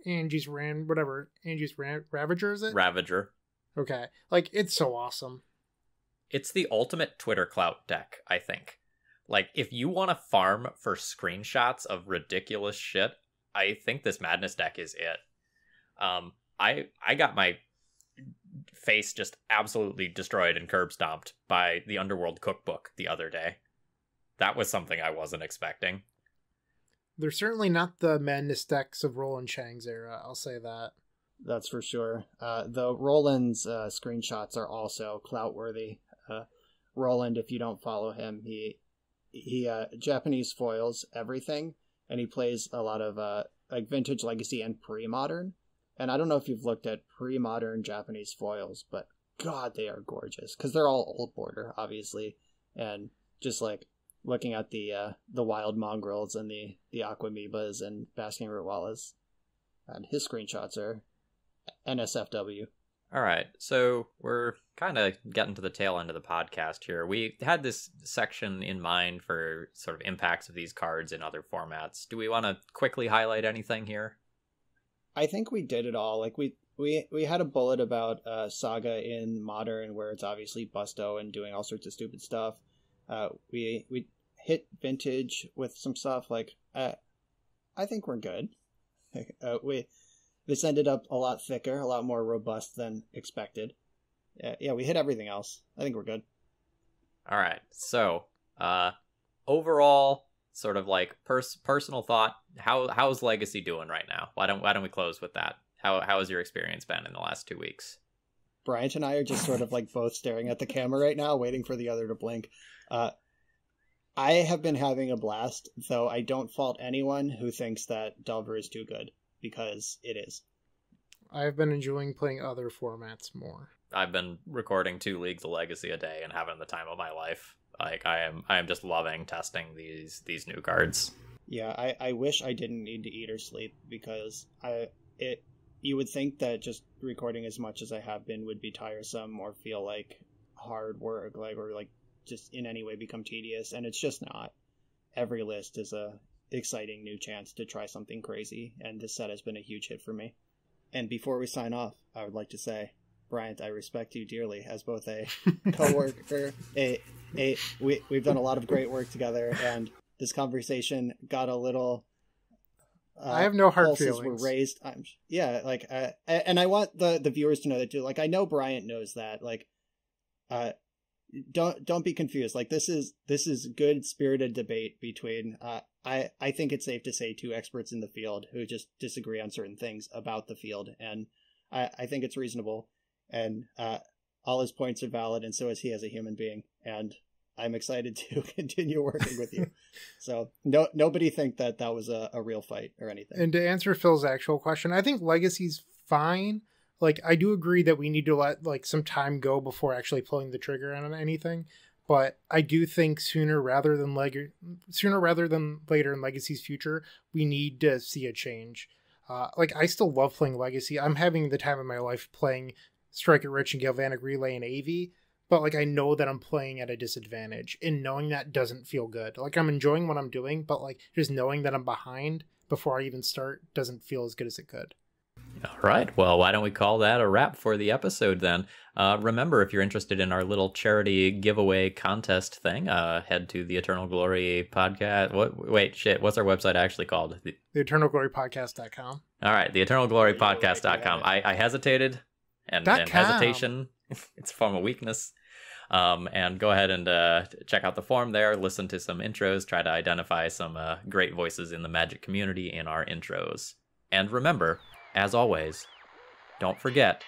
Angie's Ravager, is it? Ravager. Okay. Like, it's so awesome. It's the ultimate Twitter clout deck, I think. Like, if you want to farm for screenshots of ridiculous shit, I think this Madness deck is it. I got my face just absolutely destroyed and curb stomped by the Underworld Cookbook the other day. That was something I wasn't expecting. They're certainly not the Madness decks of Roland Chang's era, I'll say that. That's for sure. The Roland's screenshots are also clout-worthy. Roland, if you don't follow him, he Japanese foils everything, and he plays a lot of like Vintage, Legacy, and pre-modern. And I don't know if you've looked at pre-modern Japanese foils, but God, they are gorgeous, because they're all old border, obviously, and just like looking at the wild mongrels and the aquamoebas and basking root wallas, and his screenshots are NSFW. All right, so we're kind of getting to the tail end of the podcast here. We had this section in mind for sort of impacts of these cards in other formats. Do we want to quickly highlight anything here? I think we did it all. Like we had a bullet about Saga in Modern, where it's obviously Busto and doing all sorts of stupid stuff. We hit Vintage with some stuff. Like I think we're good. This ended up a lot thicker, a lot more robust than expected. Yeah, we hit everything else. I think we're good. All right. So, overall, sort of like personal thought. How's Legacy doing right now? Why don't we close with that? How has your experience been in the last 2 weeks? Bryant and I are just sort of like both staring at the camera right now, waiting for the other to blink. I have been having a blast, though I don't fault anyone who thinks that Delver is too good, because it is. I've been enjoying playing other formats more. I've been recording 2 Leagues of Legacy a day and having the time of my life. Like, I am just loving testing these new cards. Yeah, I wish I didn't need to eat or sleep, because you would think that just recording as much as I have been would be tiresome or feel like hard work, like, or like just in any way become tedious, and it's just not. Every list is a exciting new chance to try something crazy, and this set has been a huge hit for me. And before we sign off, I would like to say, Bryant, I respect you dearly as both a co-worker, we've done a lot of great work together, and this conversation got a little I have no hard pulses feelings. were raised. And I want the viewers to know that too. Like, I know Bryant knows that. Like, don't be confused. Like, this is good spirited debate between I think it's safe to say 2 experts in the field who just disagree on certain things about the field, and I think it's reasonable, and all his points are valid, and so is he as a human being, and I'm excited to continue working with you. So nobody think that was a real fight or anything. And to answer Phil's actual question, I think Legacy's fine. Like, I do agree that we need to let like some time go before actually pulling the trigger on anything. But I do think sooner rather than later in Legacy's future, we need to see a change. Like, I still love playing Legacy. I'm having the time of my life playing Strike It Rich and Galvanic Relay and AV. But like, I know that I'm playing at a disadvantage, and knowing that doesn't feel good. Like, I'm enjoying what I'm doing, but like, just knowing that I'm behind before I even start doesn't feel as good as it could. All right. Well, why don't we call that a wrap for the episode then? Remember, if you're interested in our little charity giveaway contest thing, head to the Eternal Glory podcast. What's our website actually called? The EternalGloryPodcast.com. All right. The EternalGloryPodcast.com. I hesitated, and hesitation, it's a form of weakness. And go ahead and check out the forum there, listen to some intros, try to identify some great voices in the Magic community in our intros. And remember, as always, don't forget